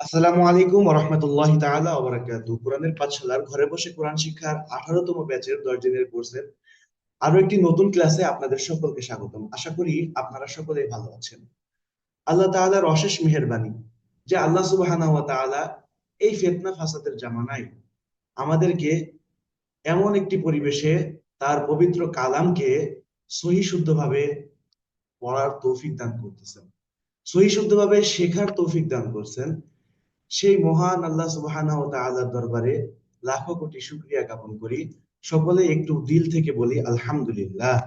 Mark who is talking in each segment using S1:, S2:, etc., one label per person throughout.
S1: আসসালামু আলাইকুম ওয়া রাহমাতুল্লাহি তাআলা ওয়া বারাকাতুহু। কোরআনের পাঠশালার ঘরে বসে কোরআন শিক্ষার 18তম ব্যাচের 10 দিনের কোর্সের আরো একটি নতুন ক্লাসে আপনাদের সকলকে স্বাগতম। আশা করি আপনারা সকলেই ভালো আছেন। আল্লাহ তাআলার অশেষ মেহেরবানি যে আল্লাহ সুবহানাহু ওয়া তাআলা এই ফিতনা ফাসাদের জামানায় আমাদেরকে এমন একটি পরিবেশে তার পবিত্র কালামকে সহি শুদ্ধভাবে পড়ার তৌফিক দান করতেছেন, সহি শুদ্ধভাবে শেখার তৌফিক দান করছেন। সেই মহান আল্লাহ সুবহানাহু ওয়া তাআলার দরবারে লাখো কোটি শুকরিয়া জ্ঞাপন করি। সকলে একটু দিল থেকে বলি আলহামদুলিল্লাহ।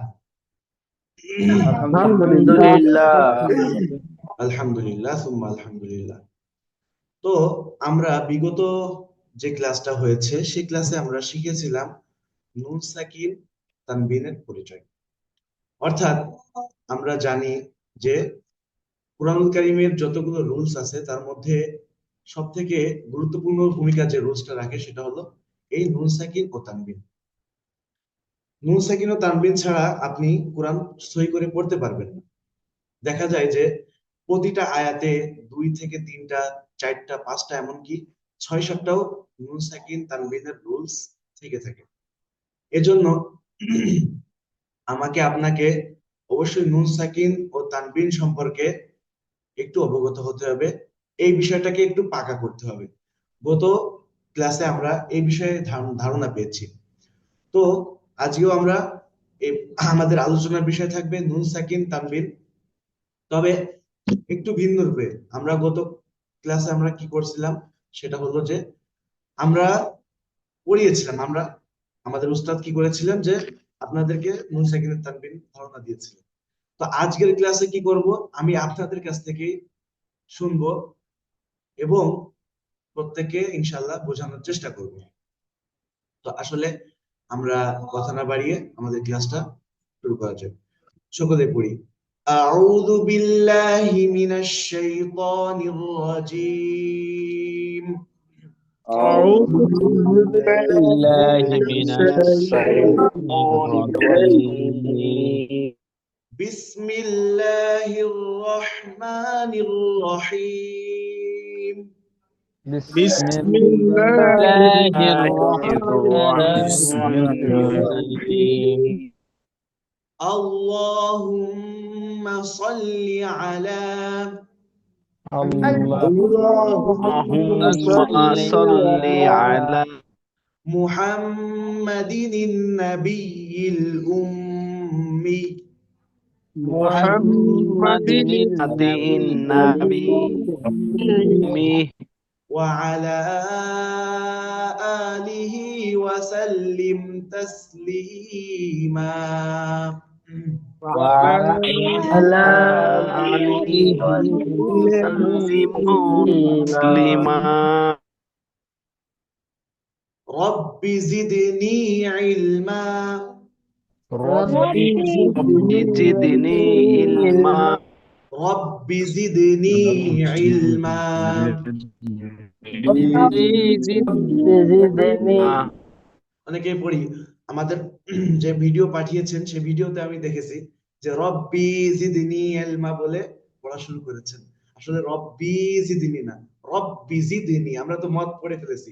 S2: আলহামদুলিল্লাহ।
S1: আলহামদুলিল্লাহ সুম্মা আলহামদুলিল্লাহ। তো আমরা বিগত যে ক্লাসটা হয়েছে সেই ক্লাসে আমরা শিখেছিলাম নুন সাকিন তানবিনের পরিচয়। অর্থাৎ আমরা জানি যে কুরআনুল কারীমের যতগুলো রুলস আছে তার মধ্যে সব থেকে গুরুত্বপূর্ণ ভূমিকা যে রুলসটা রাখে সেটা হলো এই নুন সাকিন ও তানবিন। নুন সাকিন ও তানবিন ছাড়া আপনি কোরআন সহি করে পড়তে পারবেন না। দেখা যায় যে প্রতিটা আয়াতে 2 থেকে 3টা 4টা 5টা এমনকি 6-7টাও নুন সাকিন তানবিনের রুলস থেকে থাকে। এজন্য আমাকে আপনাকে অবশ্যই নুন সাকিন ও তানবিন সম্পর্কে একটু অবগত হতে হবে, এই বিষয়টাকে একটু পাকা করতে হবে। গত ক্লাসে আমরা এই বিষয়ে ধারণা পেয়েছি। তো আজকেও আমরা আমাদের আলোচনার বিষয় থাকবে নুন সাকিন তানবিন, তবে একটু ভিন্ন রূপে। আমরা গত ক্লাসে আমরা কি করছিলাম সেটা হলো যে আমরা পড়িয়েছিলাম, আমরা আমাদের উস্তাদ কি করেছিলেন যে আপনাদেরকে নুন সাকিনের তানবিন ধারণা দিয়েছিলেন। তো আজকের ক্লাসে কি করব, আমি আপনাদের কাছ থেকে শুনবো এবং প্রত্যেককে ইনশাআল্লাহ বোঝানোর চেষ্টা করব। তো আসলে আমরা কথা না বাড়িয়ে আমাদের ক্লাসটা শুরু করা যাক। সকলে পড়ি। আউযু বিল্লাহি মিনাশ শাইতানির রাজীম।
S2: أعوذ
S3: بالله
S2: بالله من
S3: من الشيطان
S2: الشيطان
S3: الرجيم
S2: الرجيم.
S1: বিসমিল্লাহির রহমানির রহিম।
S3: بسم
S2: بسم
S3: الله
S2: الله
S3: الرحمن
S2: الرحمن
S3: الرحيم
S2: الرحيم.
S1: اللهم صل على
S3: اللهم
S2: اللهم
S3: صل
S2: صل
S3: على
S2: على
S1: محمد النبي الأمي
S2: محمد
S3: محمد
S2: النبي
S3: النبي
S2: الأمي
S1: وعلى آله وسلم تسليما.
S3: وعلى
S2: وعلى آله
S3: آله
S2: وسلم
S3: وسلم
S2: تسليما.
S1: رب زدني علما.
S3: رب
S2: رب زدني علما.
S1: رب زدني علما.
S2: زدني.
S1: অনেকেই পড়ি আমাদের যে ভিডিও পাঠিয়েছেন সেই ভিডিওতে আমি দেখেছি যে রব্বি জিদনি ইলমা বলে পড়া শুরু করেছেন। আসলে রব্বি জিদনি না, রব্বি জিদনি। আমরা তো মদ পড়ে ফেলেছি,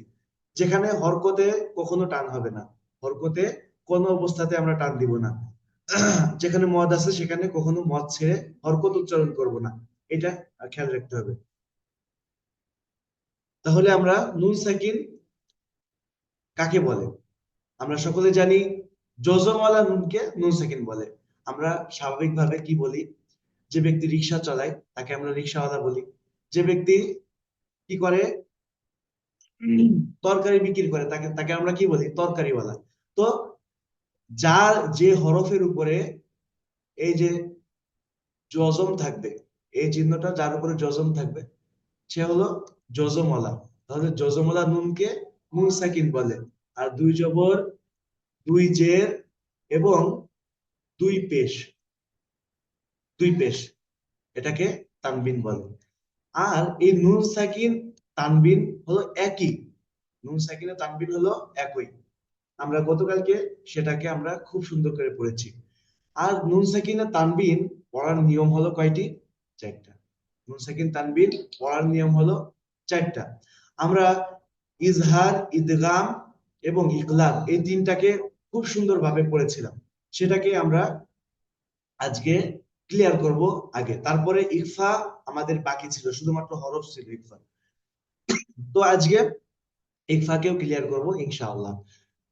S1: যেখানে হরকতে কখনো টান হবে না, হরকতে কোন অবস্থাতে আমরা টান দিব না। যেখানে মদ আছে সেখানে কখনো মদ ছেড়ে হরকত উচ্চারণ করব না, এটা খেয়াল রাখতে হবে। তাহলে আমরা নুন সাকিন কাকে বলে? আমরা সকলে জানি যজমওয়ালা নুনকে নুন সাকিন বলে। আমরা স্বাভাবিকভাবে কি বলি? যে ব্যক্তি রিকশা চালায় তাকে আমরা রিকশাওয়ালা বলি। যে ব্যক্তি কি করে, তরকারি বিক্রি করে, তাকে তাকে আমরা কি বলি? তরকারিওয়ালা। তো যার যে হরফের উপরে এই যে জজম থাকবে, এই চিহ্নটা যার উপরে জজম থাকবে সে হলো জজমওয়ালা। তাহলে জজমওয়ালা নুনকে নুন সাকিন বলে। আর 2 জবর, 2 জের এবং 2 পেশ, 2 পেশ, এটাকে তানবিন বলে। আর এই নুন সাকিন তানবিন হলো একই, নুন সাকিন ও তানবিন হলো একই। আমরা গতকালকে সেটাকে আমরা খুব সুন্দর করে পড়েছি। আর নুন সাকিন আর তানবিন পড়ার নিয়ম হলো কয়টি? 4টা। নুন সাকিন তানবিন পড়ার নিয়ম হলো চারটা। আমরা ইজহার, ইদগাম এবং ইকলাব এই তিনটাকে খুব সুন্দরভাবে পড়েছিলাম, সেটাকে আমরা আজকে ক্লিয়ার করব আগে। তারপরে ইকফা আমাদের বাকি ছিল, শুধুমাত্র হরফ ছিল ইকফা। তো আজকে ইকফাকেও ক্লিয়ার করব ইনশাআল্লাহ।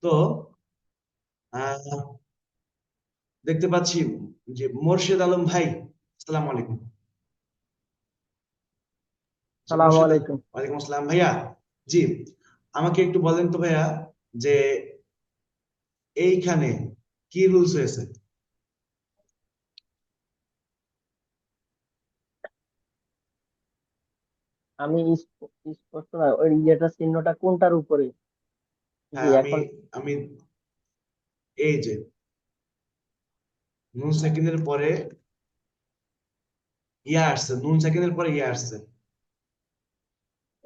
S1: তো আহ দেখতে পাচ্ছি যে মোর্শেদ আলম ভাই, আসসালামু আলাইকুম।
S3: সালাম
S1: মোর্শেদ আলম,
S3: আলাইকুম।
S1: ওয়ালাইকুম আসসালাম ভাইয়া। জি, আমাকে একটু বলেন তো ভাইয়া, যে এইখানে কি রুলস হয়েছে?
S3: আমি স্পষ্ট না, ওই ইয়েটা চিহ্নটা কোনটার উপরে? জি
S1: হ্যাঁ, আমি
S3: এখন
S1: আমি এই যে নুন সাকিনের পরে ইয়া আসছে, নুন সাকিনের পরে ইয়া আসছে।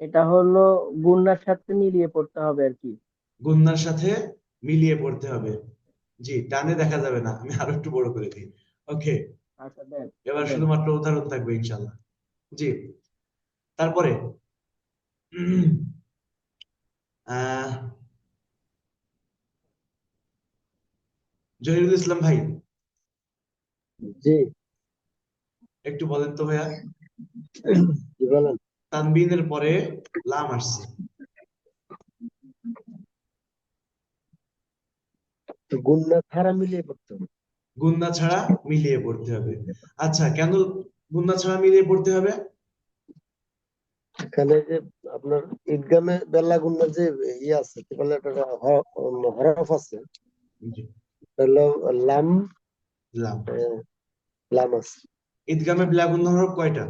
S3: এটা হলো গুণনার সাথে মিলিয়ে পড়তে হবে আর কি।
S1: গুন্নার সাথে মিলিয়ে পড়তে হবে। জি, ডানে দেখা যাবে না, আমি আরো একটু বড় করে দিই। ওকে,
S3: আচ্ছা দেন
S1: এবার
S3: দেন।
S1: শুধুমাত্র উদাহরণ থাকবে ইনশাল্লাহ। জি, তারপরে আহ জহিরুল ইসলাম ভাই,
S3: জি
S1: একটু বলেন তো ভাইয়া,
S3: জি বলেন।
S1: তানবিনের পরে লাম আসছে,
S3: তো গুণনা ছাড়া মিলিয়ে পড়তে হবে।
S1: গুন্না ছাড়া মিলিয়ে পড়তে হবে। আচ্ছা, কেন গুন্না ছাড়া মিলিয়ে পড়তে হবে?
S3: এখানে যে আপনার ঈদগামে বেলা গুণনার যে ইয়ে আছে, কি বলে একটা হরফ আছে,
S1: জি,
S3: এটা হলো লাম।
S1: লাম।
S3: আহ, লাম আছে
S1: ঈদগামে বিলা গুন্না হরফ কয়টা?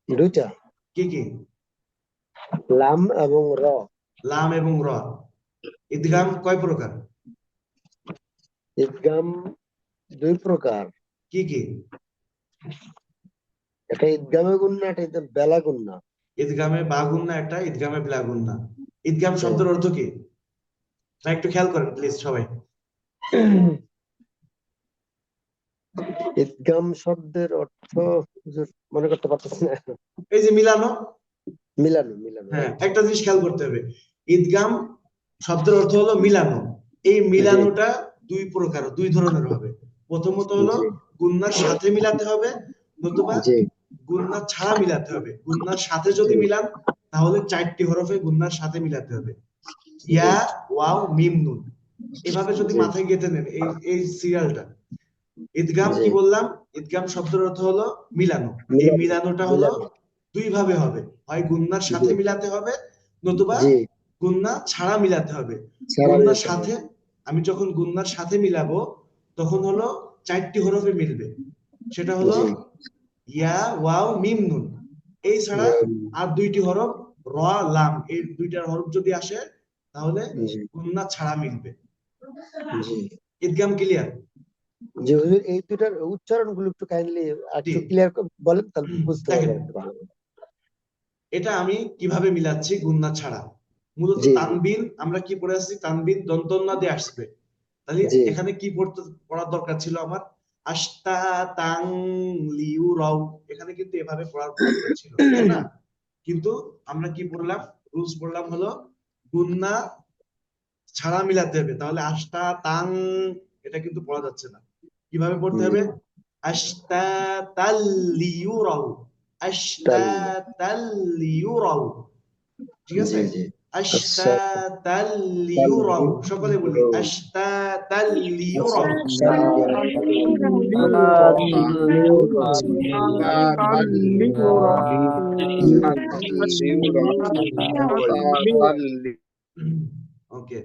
S3: দুইটা,
S1: কি কি?
S3: লাম এবং র।
S1: লাম এবং র। ঈদগাম কয় প্রকার?
S3: ঈদগাম দুই প্রকার,
S1: কি কি?
S3: এটা ঈদগামে গুণনা, এটা বেলা গুণনা।
S1: ঈদগামে বা গুন্না একটা, ঈদগামে বিলা গুন্না। ঈদগাম শব্দের অর্থ কি? তা একটু খেয়াল করেন প্লিজ সবাই।
S3: ঈদগাম শব্দের অর্থ হুজুর মনে করতে পারতেছি না।
S1: এই যে মিলানো।
S3: মিলানো, মিলানো,
S1: হ্যাঁ,
S3: right?
S1: একটা জিনিস খেয়াল করতে হবে, ঈদগাম শব্দের অর্থ হলো মিলানো। এই
S3: জি
S1: মিলানোটা দুই প্রকার, দুই ধরনের হবে। প্রথমত হলো
S3: জি
S1: গুন্নার সাথে মিলাতে হবে, নতুবা
S3: জি
S1: গুন্নার ছাড়া মিলাতে হবে। গুন্নার সাথে
S3: জি
S1: যদি মিলান, তাহলে চারটি হরফে গুন্নার সাথে মিলাতে হবে,
S3: জি
S1: ইয়া, ওয়াও, মিম, নুন। এভাবে যদি
S3: জি
S1: মাথায় গেঁথে নেন এই এই সিরিয়ালটা। ঈদগাম
S3: জি
S1: কি বললাম? ঈদগাম শব্দের অর্থ হলো মিলানো। এই
S3: মিলানো,
S1: মিলানোটা হলো
S3: মিলানো।
S1: দুই ভাবে হবে, হয় গুন্নার
S3: জি
S1: সাথে মিলাতে হবে, নতুবা
S3: জি
S1: গুন্না ছাড়া মিলাতে হবে।
S3: ছাড়া
S1: গুন্নার
S3: মিলাতে হবে।
S1: সাথে, আমি যখন গুন্নার সাথে মিলাবো, তখন হলো চারটি হরফে মিলবে। সেটা হলো
S3: জি
S1: ইয়া, ওয়াও, মিম, নুন। এই ছাড়া আর দুইটি হরফ, র, লাম, এই দুইটার হরফ যদি আসে, তাহলে
S3: জি
S1: গুন্না ছাড়া মিলবে।
S3: জি
S1: ঈদগাম ক্লিয়ার?
S3: জি হুজুর, এই দুটার উচ্চারণ গুলো একটু কাইন্ডলি
S1: জি,
S3: একটু ক্লিয়ার বলেন, তাহলে বুঝতে পারবো
S1: দেখেন
S3: একটু ভালো।
S1: এটা আমি কিভাবে মিলাচ্ছি গুন্না ছাড়া। মূলত
S3: জি জি
S1: তানবিন আমরা কি পড়ে আসছি, তানবিন দন্তন্য দিয়ে আসবে। তাহলে
S3: জি
S1: এখানে কি পড়ার দরকার ছিল আমার? আস্তা, তাং, লিউ, রাউ। এখানে কিন্তু এভাবে পড়ার দরকার ছিল, তাই না? কিন্তু আমরা কি পড়লাম, রুলস পড়লাম হলো গুন্না ছাড়া মিলাতে হবে। তাহলে আস্তা, তাং, এটা কিন্তু পড়া যাচ্ছে না। কিভাবে পড়তে
S3: জি
S1: হবে? আস্তা, তাল, লিউ, রাউ। আস্তা,
S3: তাল
S1: তাল, লিউ, রাউ। ঠিক আছে?
S3: জি জি আচ্ছা,
S1: আশতাতাল
S3: তাল
S1: লিউরাউ, সকলে বলি আশতাতাল লিউরাউ।
S3: আচ্ছা,
S1: ওকে,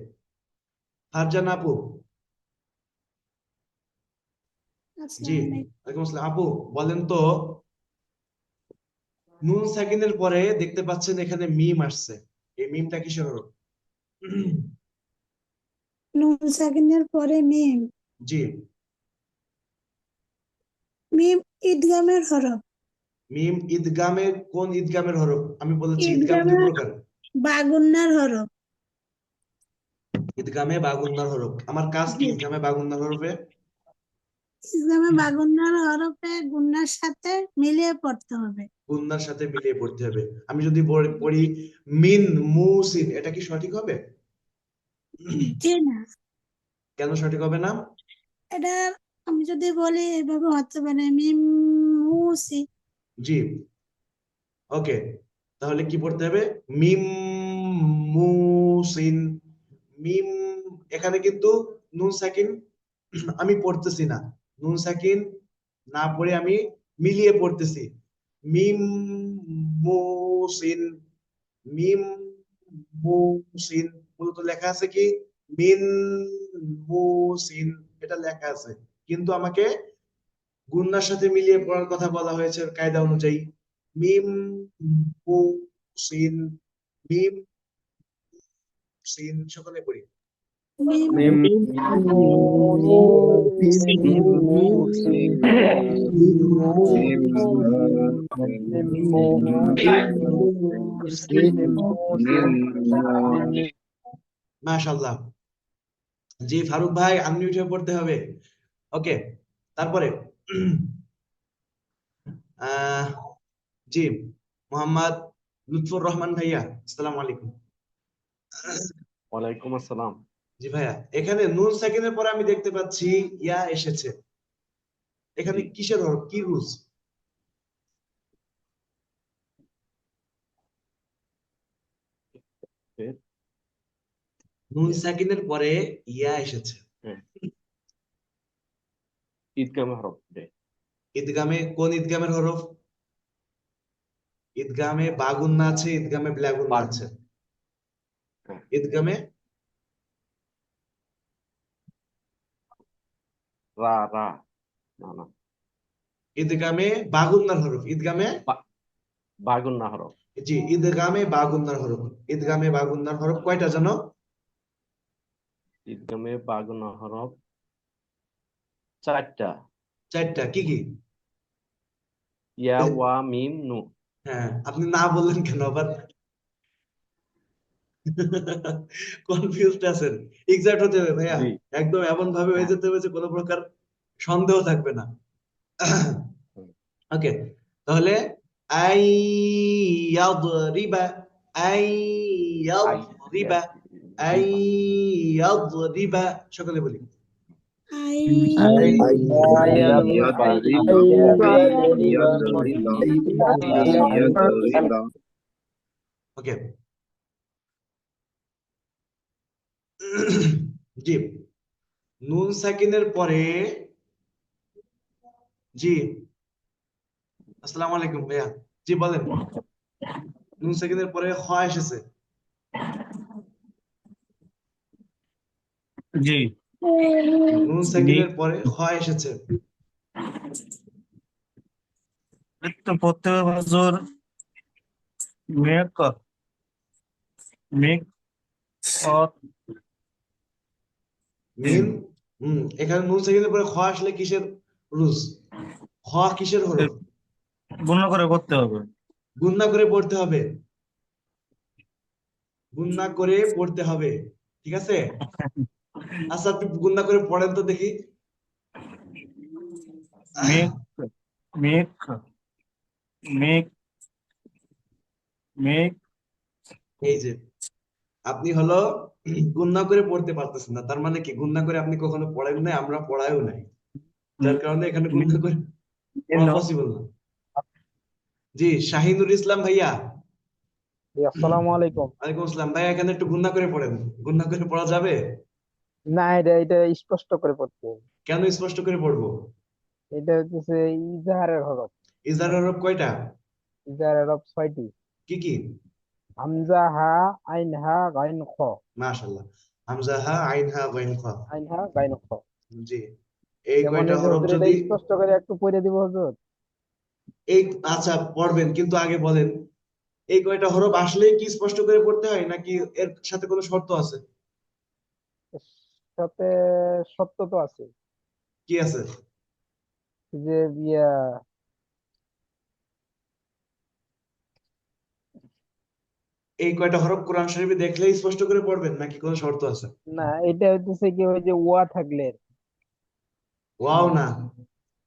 S1: ফারজান আপু। জি,
S4: আসসালামু আলাইকুম।
S1: ওয়ালাইকুম আসসালাম। আপু বলেন তো, নুন সাকিনের পরে দেখতে পাচ্ছেন এখানে মিম আসছে, এই মিমটা কিসের হরফ?
S4: নুন সাকিনের পরে মিম।
S1: জি,
S4: মিম ঈদগামের হরফ।
S1: মিম ঈদগামের, কোন ঈদগামের হরফ? আমি বলেছি ঈদগাম দুই
S4: ঈদগামের
S1: প্রকার।
S4: বাগুন্নার হরফ।
S1: ঈদগামে বা গুন্নার হরফ, আমার কাজ কি
S4: জি,
S1: ঈদগামে বা গুন্নার হরফে?
S4: ঈদগামে বাগুন্নার হরফে গুন্নার সাথে মিলিয়ে পড়তে হবে।
S1: গুন্নার সাথে মিলিয়ে পড়তে হবে। আমি যদি পড়ি মিন মুসিন, এটা কি সঠিক হবে?
S4: জি না,
S1: কেন সঠিক হবে না?
S4: এটা আমি যদি বলি এভাবে হতে পারে মিম মুসি।
S1: জি, ওকে, তাহলে কি পড়তে হবে? মিম মুসিন, মিম। এখানে কিন্তু নুন সাকিন আমি পড়তেছি না, নুন সাকিন না পড়ে আমি মিলিয়ে পড়তেছি। মিম মুসিন, মিম মুসিন, মূলত লেখা আছে কি মিন মুসিন, এটা লেখা আছে, কিন্তু আমাকে গুন্নার সাথে মিলিয়ে পড়ার কথা বলা হয়েছে কায়দা অনুযায়ী। মিম মুসিন, মিম সিন, সকলে পড়ি।
S4: মিম
S2: মিম
S3: মুসিন
S2: মুসিন
S1: মিম মাশাআল্লাহ। জি ফারুক ভাই, আনমিউট হয়ে পড়তে হবে। ওকে, তারপরে আহ জি মোহাম্মদ লুৎফর রহমান ভাইয়া, আসসালামু আলাইকুম।
S2: ওয়ালাইকুম আসসালাম।
S1: জি ভাইয়া, এখানে নুন সাকিনের পরে আমি দেখতে পাচ্ছি ইয়া এসেছে, এখানে
S2: জি,
S1: কিসের হরফ, কি রুলস?
S2: ফের,
S1: নুন সাকিনের পরে ইয়া এসেছে,
S2: হ্যাঁ, ঈদগাম হরফ রে।
S1: ঈদগামে কোন ঈদগামের হরফ? ঈদগামে বাগুন্না আছে, ঈদগামে ব্লাগুন্না
S2: বাগ,
S1: আছে।
S2: হ্যাঁ,
S1: ঈদগামে
S2: রা রা, না না,
S1: ঈদগামে বাগুন্নার হরফ, ঈদগামে
S2: বাগুন্না হরফ।
S1: জি ঈদগামে বাগুন্নার হরফ। ঈদগামে বাগুন্নার হরফ কয়টা জানো?
S2: ঈদগামে বাগুন্না হরফ 4টা।
S1: চারটা, কি কি?
S2: ইয়া
S1: এ-
S2: ওয়া মিম নু।
S1: হ্যাঁ, আপনি না বললেন কেন আবার? কনফিউজড আছেন? এক্সাক্ট হতে হবে ভাইয়া,
S2: জি,
S1: একদম এমন ভাবে হয়ে
S2: হ্যাঁ,
S1: যেতে হবে যে কোনো প্রকার সন্দেহ থাকবে না।
S2: হুম,
S1: ওকে, তাহলে আই ইয়াদরিবা, আই
S2: আই
S1: ইয়াদরিবা, আই
S2: রিবা,
S1: ইয়াদরিবা, সকলে বলি।
S4: আই
S2: আইয়াদরিবা,
S1: ওকে, জি নুন সাকিনের পরে জি আসসালামু আলাইকুম ভাইয়া, জি বলেন। নুন সাকিনের পরে খ এসেছে,
S5: জি
S1: নুন
S5: মিক
S1: সাকিনের পরে খ এসেছে।
S5: তো প্রত্যেক বছর মেক মেক অর
S1: মিম, এখানে নুন সাকিনের পরে খ আসলে কিসের রুজ? খ কিসের হরফ?
S5: গণনা করে করতে হবে।
S1: গুণনা করে পড়তে হবে, গুণনা করে পড়তে হবে, ঠিক আছে? আচ্ছা আপনি গুণনা করে পড়েন তো দেখি।
S5: মেক মেক মেক মেক
S1: এই যে আপনি হলো গুণনা করে পড়তে পারতেছেন না, তার মানে কি গুণনা করে আপনি কখনো পড়েন নাই, আমরা পড়াইও নাই, যার কারণে এখানে গুণনা করে পড়া পসিবল না। জি শাহিনুর ইসলাম ভাইয়া,
S6: আসসালামু আলাইকুম।
S1: ওয়ালাইকুম আসসালাম ভাইয়া, এখানে একটু গুণনা করে পড়েন, গুণনা করে পড়া যাবে?
S6: না, এটা স্পষ্ট করে পড়তে হবে।
S1: কেন স্পষ্ট করে পড়বো?
S6: এটা হচ্ছে ইজাহারের হরফ।
S1: ইজাহার হরফ কয়টা?
S6: ইজাহারের হরফ 6টি।
S1: কি কি?
S6: হামজা, হা, আইন, হা, গাইন, খ।
S1: মাশাআল্লাহ, হামজা হা আইন হা গাইন খ।
S6: আইন, হা, গাইন, খ।
S1: জি, এই
S6: যেমন
S1: কয়টা
S6: এই যে
S1: হরফ
S6: হুজুর এটা
S1: যদি
S6: স্পষ্ট করে একটু পড়ে দিব হুজুর।
S1: এই আচ্ছা পড়বেন, কিন্তু আগে বলেন এই কয়টা হরফ আসলেই কি স্পষ্ট করে পড়তে হয় নাকি এর সাথে কোনো শর্ত আছে?
S6: সাথে সত্য তো আছে
S1: কি আছে?
S6: যে ইয়া
S1: এই কয়টা হরফ কোরআন শরীফে দেখলেই স্পষ্ট করে পড়বেন নাকি কোনো শর্ত আছে?
S6: না, এটা হচ্ছে কি ওই যে ওয়া থাকলে।
S1: ওয়াও না,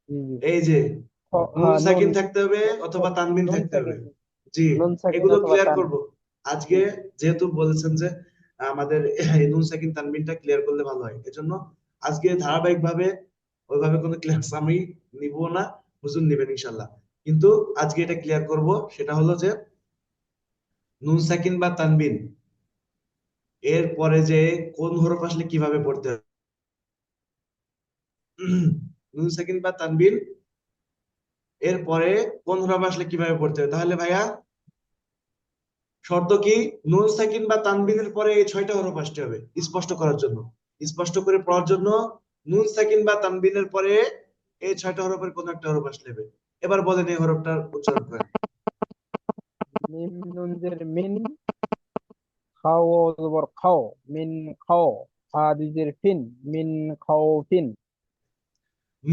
S6: জি জি।
S1: এই যে নুন
S6: হ্যাঁ,
S1: সাকিন
S6: নুন
S1: থাকতে হবে অথবা তানবিন
S6: নুন
S1: থাকতে হবে।
S6: সাকিন
S1: জি,
S6: নুন সাকিন
S1: এগুলো
S6: অথবা
S1: ক্লিয়ার
S6: তান
S1: করব আজকে, যেহেতু বলেছেন যে আমাদের এই নুন সাকিন তানবিনটা ক্লিয়ার করলে ভালো হয়, এজন্য আজকে ধারাবাহিক ভাবে ওইভাবে কোনো ক্লাস আমি নিব না, হুজুর নেবেন ইনশাল্লাহ। কিন্তু আজকে এটা ক্লিয়ার করব, সেটা হলো যে নুন সাকিন বা তানবিন এর পরে যে কোন হরফ আসলে কিভাবে পড়তে হবে। নুন সাকিন বা তানবিন এর পরে কোন হরফ আসলে কিভাবে পড়তে হবে, তাহলে ভাইয়া শর্ত কি? নুন সাকিন বা তানবিনের পরে এই 6টা হরফ আসতে হবে স্পষ্ট করার জন্য। স্পষ্ট করে পড়ার জন্য নুন সাকিন বা তানবিনের পরে এই 6টা হরফের কোন একটা হরফ আসলে হবে। এবার বলেন এই হরফটার উচ্চারণ করেন।
S6: মিম নুন জের মিন, খাও ওয়াও জবর খাও, মিন খাও, ফা দুজের ফিন, মিন খাও ফিন,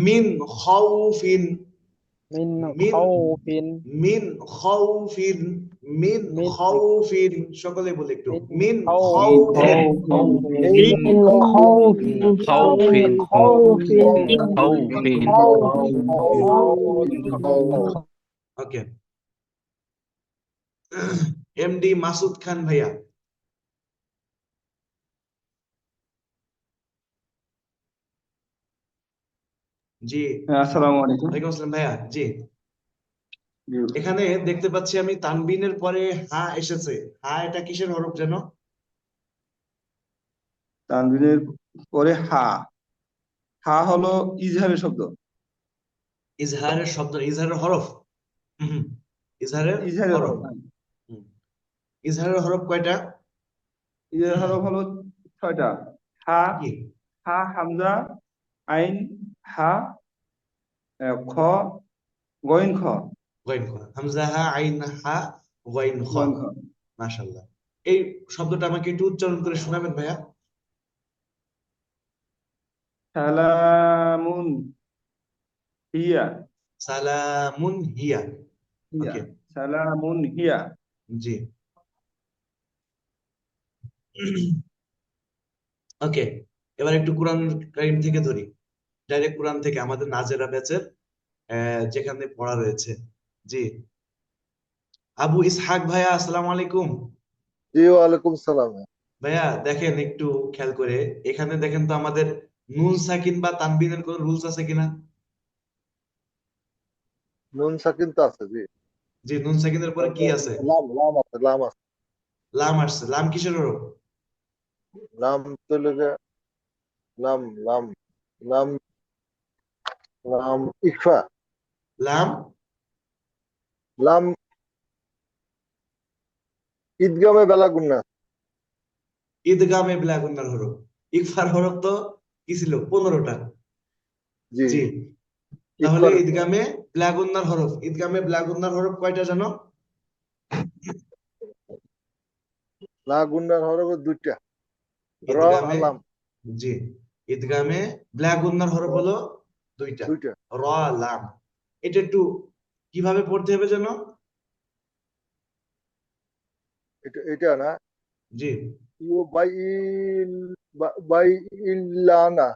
S1: মিন খাউফিন,
S6: মিন
S1: মিন
S6: খাও ফিন,
S1: মিন খাউফিন, মিন
S6: মিন
S1: খাউফিন, সকলে বলে একটু
S6: মিন
S1: মিন
S6: খাও
S1: খাউফিন।
S3: মিন
S2: মিন
S3: খাউফিন,
S2: খাউফিন
S3: খাউফিন,
S2: খাউফিন
S3: খাউফিন।
S1: ওকে, এমডি মাসুদ খান ভাইয়া। জি,
S7: আসসালামু আলাইকুম।
S1: ওয়ালাইকুম আসসালাম ভাইয়া। জি,
S7: জি,
S1: এখানে দেখতে পাচ্ছি আমি তানবিনের পরে হা এসেছে। হা এটা কিসের হরফ যেন?
S7: তানবিনের পরে হা, হা হলো ইজহারের শব্দ।
S1: ইজহারের শব্দ, ইজহারের হরফ। হুম, ইজহারের
S7: ইজহারের
S1: হরফ।
S7: হরফ, হ্যাঁ।
S1: হুম, ইজহারের হরফ কয়টা?
S7: ইজহারের হরফ হলো 6টা। হা,
S1: কি?
S7: হা হামজা, আইন, হা, খ, গইন খ,
S1: গইন খ। হামজা হা আইন হা গইন খ।
S7: গইন খ।
S1: মাশাআল্লাহ। এই শব্দটা আমাকে একটু উচ্চারণ করে শোনাবেন ভাইয়া।
S7: সালামুন হিয়া,
S1: সালামুন হিয়া।
S7: হিয়া,
S1: ওকে,
S7: সালামুন হিয়া।
S1: জি। ওকে, এবার একটু কোরআন কারীম থেকে ধরি, ডাইরেক্ট কোরআন থেকে আমাদের নাজেরা ব্যাচের যেখানে পড়া রয়েছে। জি, আবু ইসহাক ভাইয়া, আসসালামু আলাইকুম।
S3: জি, ওয়ালাইকুম সালাম।
S1: ভাইয়া দেখেন একটু খেয়াল করে, এখানে দেখেন তো আমাদের নুন সাকিন বা তানবিনের কোন রুলস আছে কিনা।
S3: নুন সাকিন তো আছে, জি।
S1: জি, নুন সাকিনের পরে কি আছে?
S3: লাম, লাম আছে, লাম আছে।
S1: লাম আসছে। লাম কিসের হরফ?
S3: লাম তো লেগে লাম, লাম, লাম, লাম ইকফা,
S1: লাম
S3: লাম ঈদগামে বেলা গুন্না।
S1: ঈদগামে বিলাগুন্নার হরফ। ইকফার হরফ তো কি ছিল? 15টা।
S3: জি,
S1: জি, তাহলে
S3: ইকফার
S1: ঈদগামে বিলাগুন্নার হরফ, ঈদগামে বিলাগুন্নার হরফ কয়টা জানো?
S3: লা গুন্নার হরফ 2টা, র
S1: ঈদগামে,
S3: আলাম
S1: জি, ঈদগামে বিলাগুন্নার হরফ হলো 2টা,
S3: 2টা।
S1: র লাম। এটা একটু কিভাবে পড়তে হবে জানো?
S3: এটা না,
S1: জি,
S3: ইউ বাই ইল্লানা,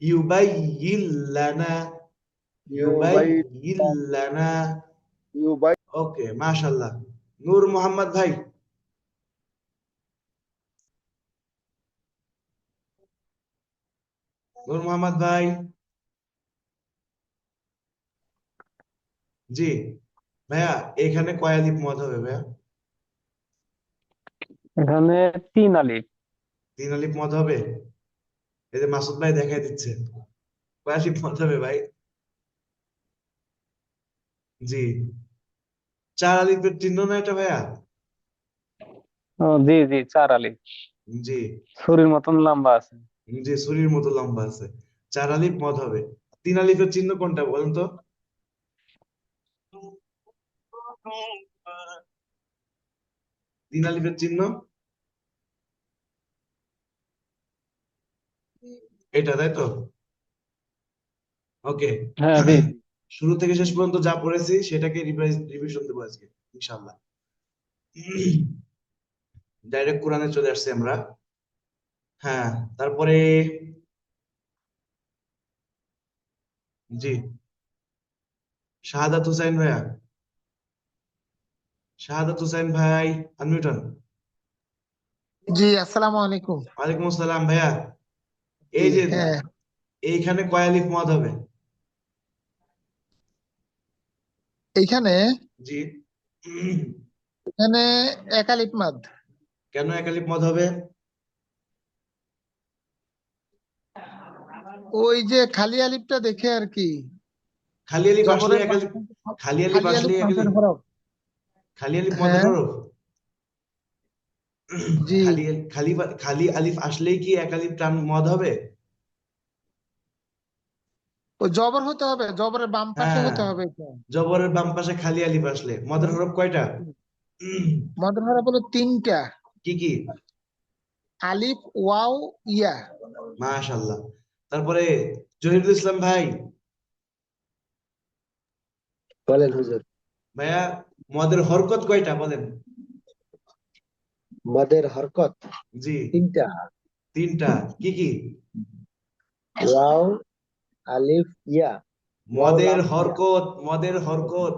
S1: ইউবাইয়িল্লানা,
S3: ইউ বাই
S1: ইউবাইয়িল্লানা।
S3: ইউ বাই
S1: ওকে, মাশাআল্লাহ। নূর মোহাম্মদ ভাই। নূর মোহাম্মদ ভাই। জি ভাইয়া, এখানে কয় আলিফ মদ হবে ভাইয়া?
S6: এখানে 3 আলিফ।
S1: 3 আলিফ মদ হবে। এই যে মাসুদ ভাই দেখাই দিচ্ছে, কয় আলিফ মদ হবে ভাই? জি, 4 আলিফের চিহ্ন না এটা ভাইয়া?
S6: ও জি জি, 4 আলিফ,
S1: জি,
S6: ছুরির মতন লম্বা আছে।
S1: জি, ছুরির মতো লম্বা আছে। 4 আলিফ মদ হবে। 3 আলিফের চিহ্ন কোনটা বলেন তো? 3 আলিফের চিহ্ন এটা, তাই তো? ওকে,
S6: হ্যাঁ জি।
S1: শুরু থেকে শেষ পর্যন্ত যা পড়েছি সেটাকে রিভিশন দেবো আজকে ইনশাআল্লাহ। ডাইরেক্ট কোরআনে চলে আসছি আমরা। হ্যাঁ, তারপরে জি, শাহাদাত হুসাইন ভাইয়া, শাহাদাত হুসাইন ভাই, আনমিউট হন।
S8: জি, আসসালামু আলাইকুম।
S1: ওয়ালাইকুম আসসালাম ভাইয়া। এই যে
S8: হ্যাঁ,
S1: এইখানে কয় আলিফ মদ হবে?
S8: এইখানে
S1: জি।
S8: এখানে এক আলিফ মাদ।
S1: কেন এক আলিফ মদ হবে?
S8: ওই যে খালি আলিফটা দেখে আর কি।
S1: খালি আলিফ আসলে
S8: জবরের
S1: এক আলিফ,
S8: বাম-
S1: খালি আলিফ
S8: খালি আলিফ
S1: আসলেই এক
S8: মাদের
S1: আলিফ,
S8: হরফ।
S1: খালি আলিফ মদের
S8: হ্যাঁ,
S1: হরফ।
S8: জি।
S1: খালি খালি খালি আলিফ আসলেই কি এক আলিফ টান মদ হবে?
S8: ও জবর হতে হবে, জবরের বাম পাশে
S1: হ্যাঁ,
S8: হতে হবে এটা।
S1: জবরের বাম পাশে খালি আলিফ আসলে মদের হরফ কয়টা?
S8: মাদের হরফ হলো 3টা।
S1: কি কি?
S8: আলিফ, ওয়াও, ইয়া।
S1: মাশাআল্লাহ। তারপরে জহিরুল ইসলাম ভাই,
S3: বলেন হুজুর।
S1: ভাইয়া মদের হরকত কয়টা বলেন?
S3: মদের হরকত
S1: জি,
S3: 3টা।
S1: তিনটা। কি কি?
S3: ওয়াও, আলিফ, ইয়া। ওয়াও
S1: মদের
S3: লাস্ট, ইয়া।
S1: হরকত, মদের হরকত,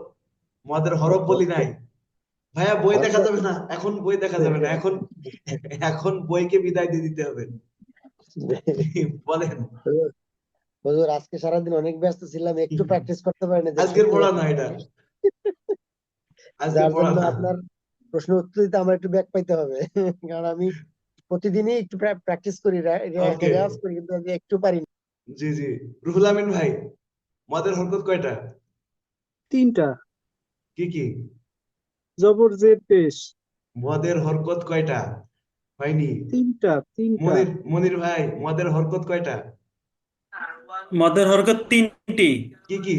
S1: মদের হরফ বলি নাই ভাইয়া। বই দেখা
S3: হরকত।
S1: যাবে না এখন, বই দেখা যাবে না এখন, এখন বইকে বিদায় দিয়ে দিতে হবে। বলেন।
S3: হুজুর, হুজুর, আজকে সারাদিন অনেক ব্যস্ত ছিলাম, একটু প্র্যাকটিস করতে পারিনি, যে
S1: আজকের
S3: সত্যি
S1: পড়া
S3: কথা।
S1: না এটা, আজকের
S3: যার
S1: পড়া
S3: জন্য
S1: না।
S3: আপনার প্রশ্ন উত্তর দিতে আমার একটু ব্যাক পাইতে হবে। কারণ আমি প্রতিদিনই একটু প্র্যাকটিস করি,
S1: ওকে,
S3: রেওয়াজ করি, কিন্তু আজকে একটু পারিনি।
S1: জি জি। রুহুল আমিন ভাই, মদের হরকত কয়টা?
S9: 3টা।
S1: কি কি?
S9: জবর জের পেশ।
S1: মদের হরকত কয়টা? হয়নি।
S9: 3টা।
S1: মনির ভাই, মদের হরকত কয়টা?
S5: মদের হরকত 3টি।
S1: কি কি?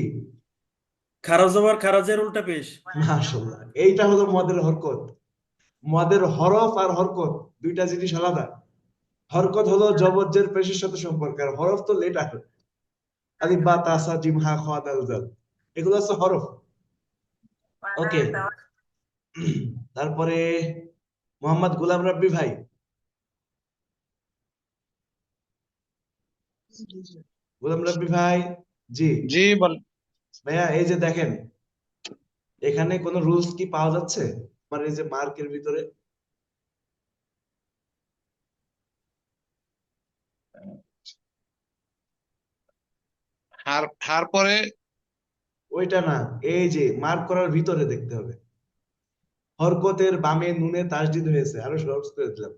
S5: খারা জবর খারাজের উল্টা পেশ।
S1: মাশাআল্লাহ, এইটা হলো মদের হরকত। মদের হরফ আর হরকত দুইটা জিনিস আলাদা। হরকত হলো জবর পেশের সাথে সম্পর্ক, আর হরফ তো লেটার। আলিফ বা তা সা জিম হা খ দাল জাল, এগুলো হচ্ছে হরফ। ওকে। তারপরে মোহাম্মদ গোলাম রাব্বি ভাই, গোলাম রাব্বি ভাই। জি
S5: জি বল।
S1: ভাইয়া, এই যে দেখেন, এখানে কোনো রুলস কি পাওয়া যাচ্ছে আমার এই যে মার্কের ভিতরে?
S5: হার পরে
S1: ওইটা না, এই যে মার্ক করার ভিতরে দেখতে হবে। হরকতের বামে নুনে তাসদিদ হয়েছে, আরো সহজ করে দিলাম।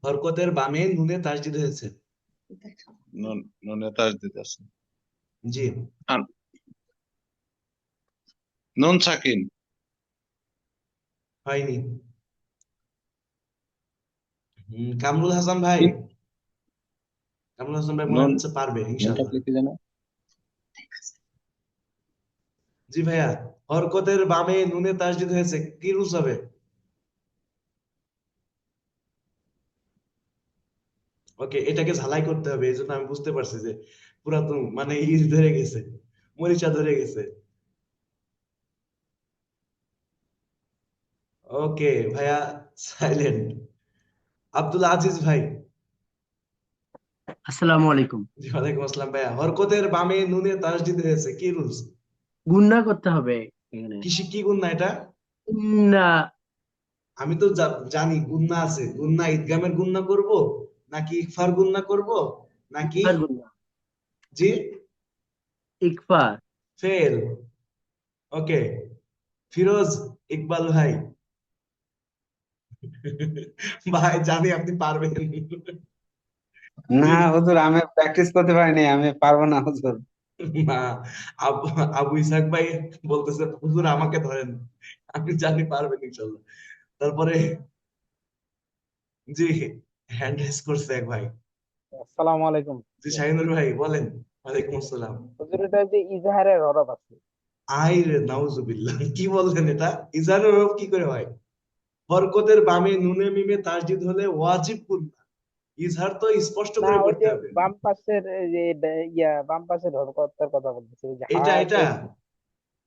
S1: হরকতের বামে নুনে তাসদিদ হয়েছে।
S5: নুনে তাসদিদ আছে।
S1: জি।
S5: আর নুন সাকিন
S1: হয়নি। কামরুল হাসান ভাই, কামরুল হাসান ভাই মনে
S5: নুন
S1: হচ্ছে পারবে
S5: নুনটা
S1: ইনশাল্লাহ।
S5: কি জানো?
S1: জি ভাইয়া, হরকতের বামে নুনে তাসদিদ হয়েছে, কি রুলস হবে? ওকে, এটাকে ঝালাই করতে হবে, এই জন্য আমি বুঝতে পারছি যে পুরাতন মানে ধরে গেছে, মরিচা ধরে গেছে। ওকে ভাইয়া, সাইলেন্ট। আব্দুল আজিজ ভাই।
S10: আসসালামু আলাইকুম।
S1: জি ওয়ালাইকুম আসসালাম ভাইয়া, হরকতের বামে নুনে তাসদিদ হয়েছে, কি রুলস?
S10: গুন্না করতে হবে এখানে।
S1: কি গুন্না এটা?
S10: না,
S1: আমি তো জানি গুন্না আছে, গুন্না ইদগামের গুন্না করব, নাকি ইকফার গুন্না করব, নাকি?
S10: ইকফার গুন্না।
S1: জি,
S10: ইকফার।
S1: ফেল। ওকে, ফিরোজ ইকবাল ভাই। ভাই জানি আপনি পারবেন।
S11: না হুজুর, আমি প্র্যাকটিস করতে পারিনি, আমি পারবো না হুজুর।
S1: না, আবু আবু ইসাক ভাই বলতেছে হুজুর আমাকে ধরেন, আমি জানি পারবেন ইনশাল্লাহ। তারপরে জি, হ্যান্ড রেজ করছে এক ভাই।
S6: আসসালামু আলাইকুম।
S1: জি শাহিনুর ভাই বলেন। ওয়ালাইকুম আসসালাম।
S6: হুজুর, এটা যে ইজাহারের হরফ আছে।
S1: আই রে নাউজুবিল্লাহ, কি বললেন এটা? ইজারের হরফ কি করে হয়? হরকতের বামে নুনে মিমে তাসদিদ হলে ওয়াজিব গুন্না, ইজহার তো স্পষ্ট
S6: না,
S1: করে
S6: ওই
S1: পড়তে
S6: যে
S1: হবে।
S6: বাম পাশের এই যে বাম পাশের হরকতের কথা বলতেছি, ওই যে হা
S1: এটা
S6: আছে।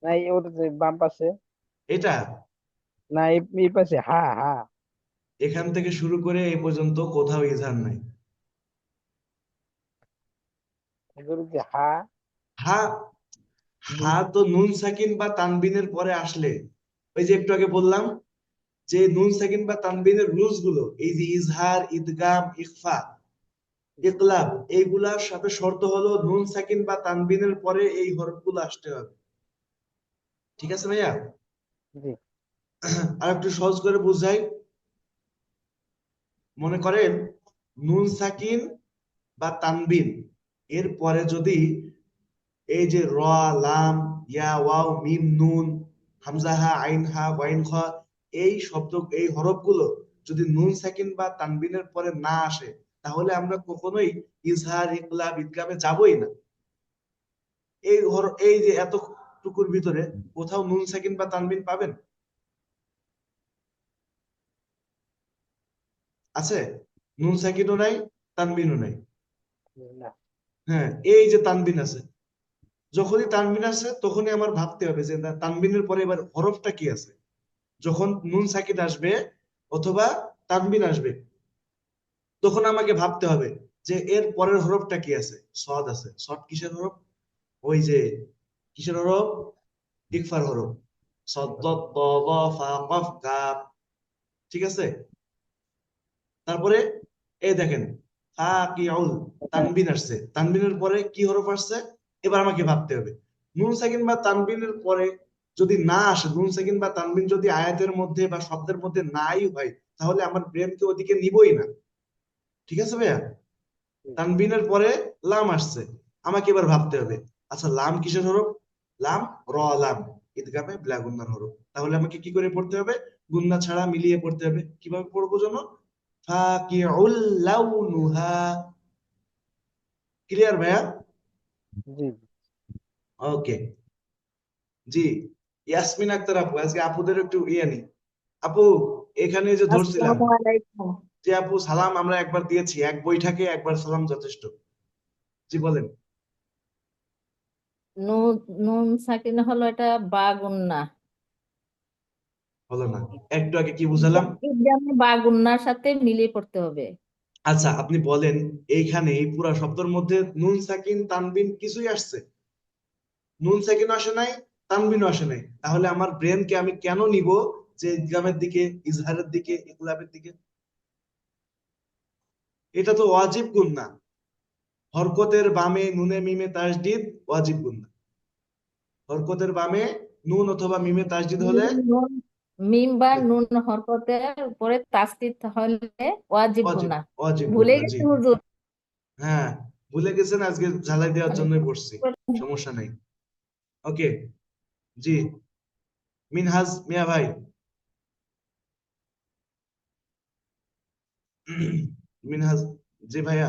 S6: না, ওটা যে বাম পাশে।
S1: এটা
S6: না, এই পাশে হা হা।
S1: এখান থেকে শুরু করে এই পর্যন্ত কোথাও ইজহার নাই।
S6: হুজুর যে হা
S1: হা হা তো নুন সাকিন বা তানবিনের পরে আসলে, ওই যে একটু আগে বললাম যে নুন সাকিন বা তানবিনের রুলস গুলো, এই যে ইজহার, ইদগাম, ইখফা, ইকলাব, এইগুলার সাথে শর্ত হলো নুন সাকিন বা তানবিনের পরে এই হরফগুলো আসতে হবে। ঠিক আছে ভাইয়া?
S6: জি
S1: আর একটু সহজ করে বুঝাই। মনে করেন নুন সাকিন বা তানবিন এর পরে যদি এই যে র, লাম, ইয়া, ওয়াও, মিম, নুন, হামজা, হা, আইন, হা, ওয়াইন, খ, এই শব্দ, এই হরফগুলো যদি নুন সাকিন বা তানবিনের পরে না আসে, তাহলে আমরা কখনোই ইজহার, ইকলাব, ইদগামে যাবই না। এই যে এতটুকুর ভিতরে কোথাও নুন সাকিন বা তানবিন পাবেন? আছে? নুন সাকিনও নাই, তানবিনও নাই।
S6: না
S1: হ্যাঁ, এই যে তানবিন আছে, যখনই তানবিন আছে তখনই আমার ভাবতে হবে যে তানবিনের পরে এবার হরফটা কি আছে। যখন নুন সাকিন আসবে অথবা তানবিন আসবে, তখন আমাকে ভাবতে হবে যে এর পরের হরফটা কি আছে। সদ আছে, সদ কিসের হরফ? ওই যে কিসের হরফ? ইকফার হরফ। সদ, দদ, ত, ব, ফা, কফ, কাফ। ঠিক আছে? তারপরে এই দেখেন ফাকিউল, তানবিন আসছে, তানবিনের পরে কি হরফ আসছে? এবার আমাকে ভাবতে হবে নুন সাকিন বা তানবিনের পরে যদি না আসে, নুন সাকিন বা তানবিন যদি আয়াতের মধ্যে বা শব্দের মধ্যে নাই হয়, তাহলে আমার ব্রেনকে ওদিকে নিবই না। ঠিক আছে ভাইয়া? তানবিনের পরে লাম আসছে, আমাকে এবার ভাবতে হবে আচ্ছা লাম কিসের হরফ? লাম র লাম, ইদগামে ব্লা গুন্নার হরফ। তাহলে আমাকে কি করে পড়তে হবে? গুন্না ছাড়া মিলিয়ে পড়তে হবে। কিভাবে পড়বো জানো? ফাকিউল লাউনুহা। ক্লিয়ার ভাইয়া?
S6: জি
S1: ওকে। জি, ইয়াসমিন আক্তার আপু, আজকে আপুদের একটু ইয়ে নেই। আপু এখানে যে ধরছিলাম,
S12: আসসালামু আলাইকুম।
S1: যে আপু সালাম আমরা একবার দিয়েছি, এক বৈঠাকে একবার সালাম যথেষ্ট। জি বলেন।
S12: নুন নুন সাকিন হলো এটা বা গুন্না।
S1: হলো না, একটু আগে কি বুঝালাম?
S12: ইদগামে বা গুন্নার সাথে মিলিয়ে পড়তে হবে।
S1: আচ্ছা আপনি বলেন, এইখানে এই পুরা শব্দের মধ্যে নুন সাকিন তানবিন কিছুই আসছে? নুন সাকিন আসে নাই, তানবিনও আসে নাই, তাহলে আমার ব্রেনকে আমি কেন নিব যে ইদগামের দিকে, ইজহারের দিকে, ইকলাবের দিকে? এটা তো ওয়াজিব গুন্না। হরকতের বামে নুনে মিমে তাসদিদ ওয়াজিব গুন্না। হরকতের বামে নুন অথবা মিমে তাসদিদ হলে
S12: নুন মিম বা নুন হরকতের উপরে তাসদিদ হলে ওয়াজিব
S1: ওয়াজিব,
S12: গুন্না।
S1: ওয়াজিব
S12: ভুলে
S1: গুন্না। জি
S12: গেছি হুজুর।
S1: হ্যাঁ, ভুলে গেছেন, আজকে ঝালাই দেওয়ার
S12: আমি
S1: জন্যই পড়ছি, সমস্যা নাই। ওকে। জি, মিনহাজ মিয়া ভাই। মিনহাজ, জি ভাইয়া।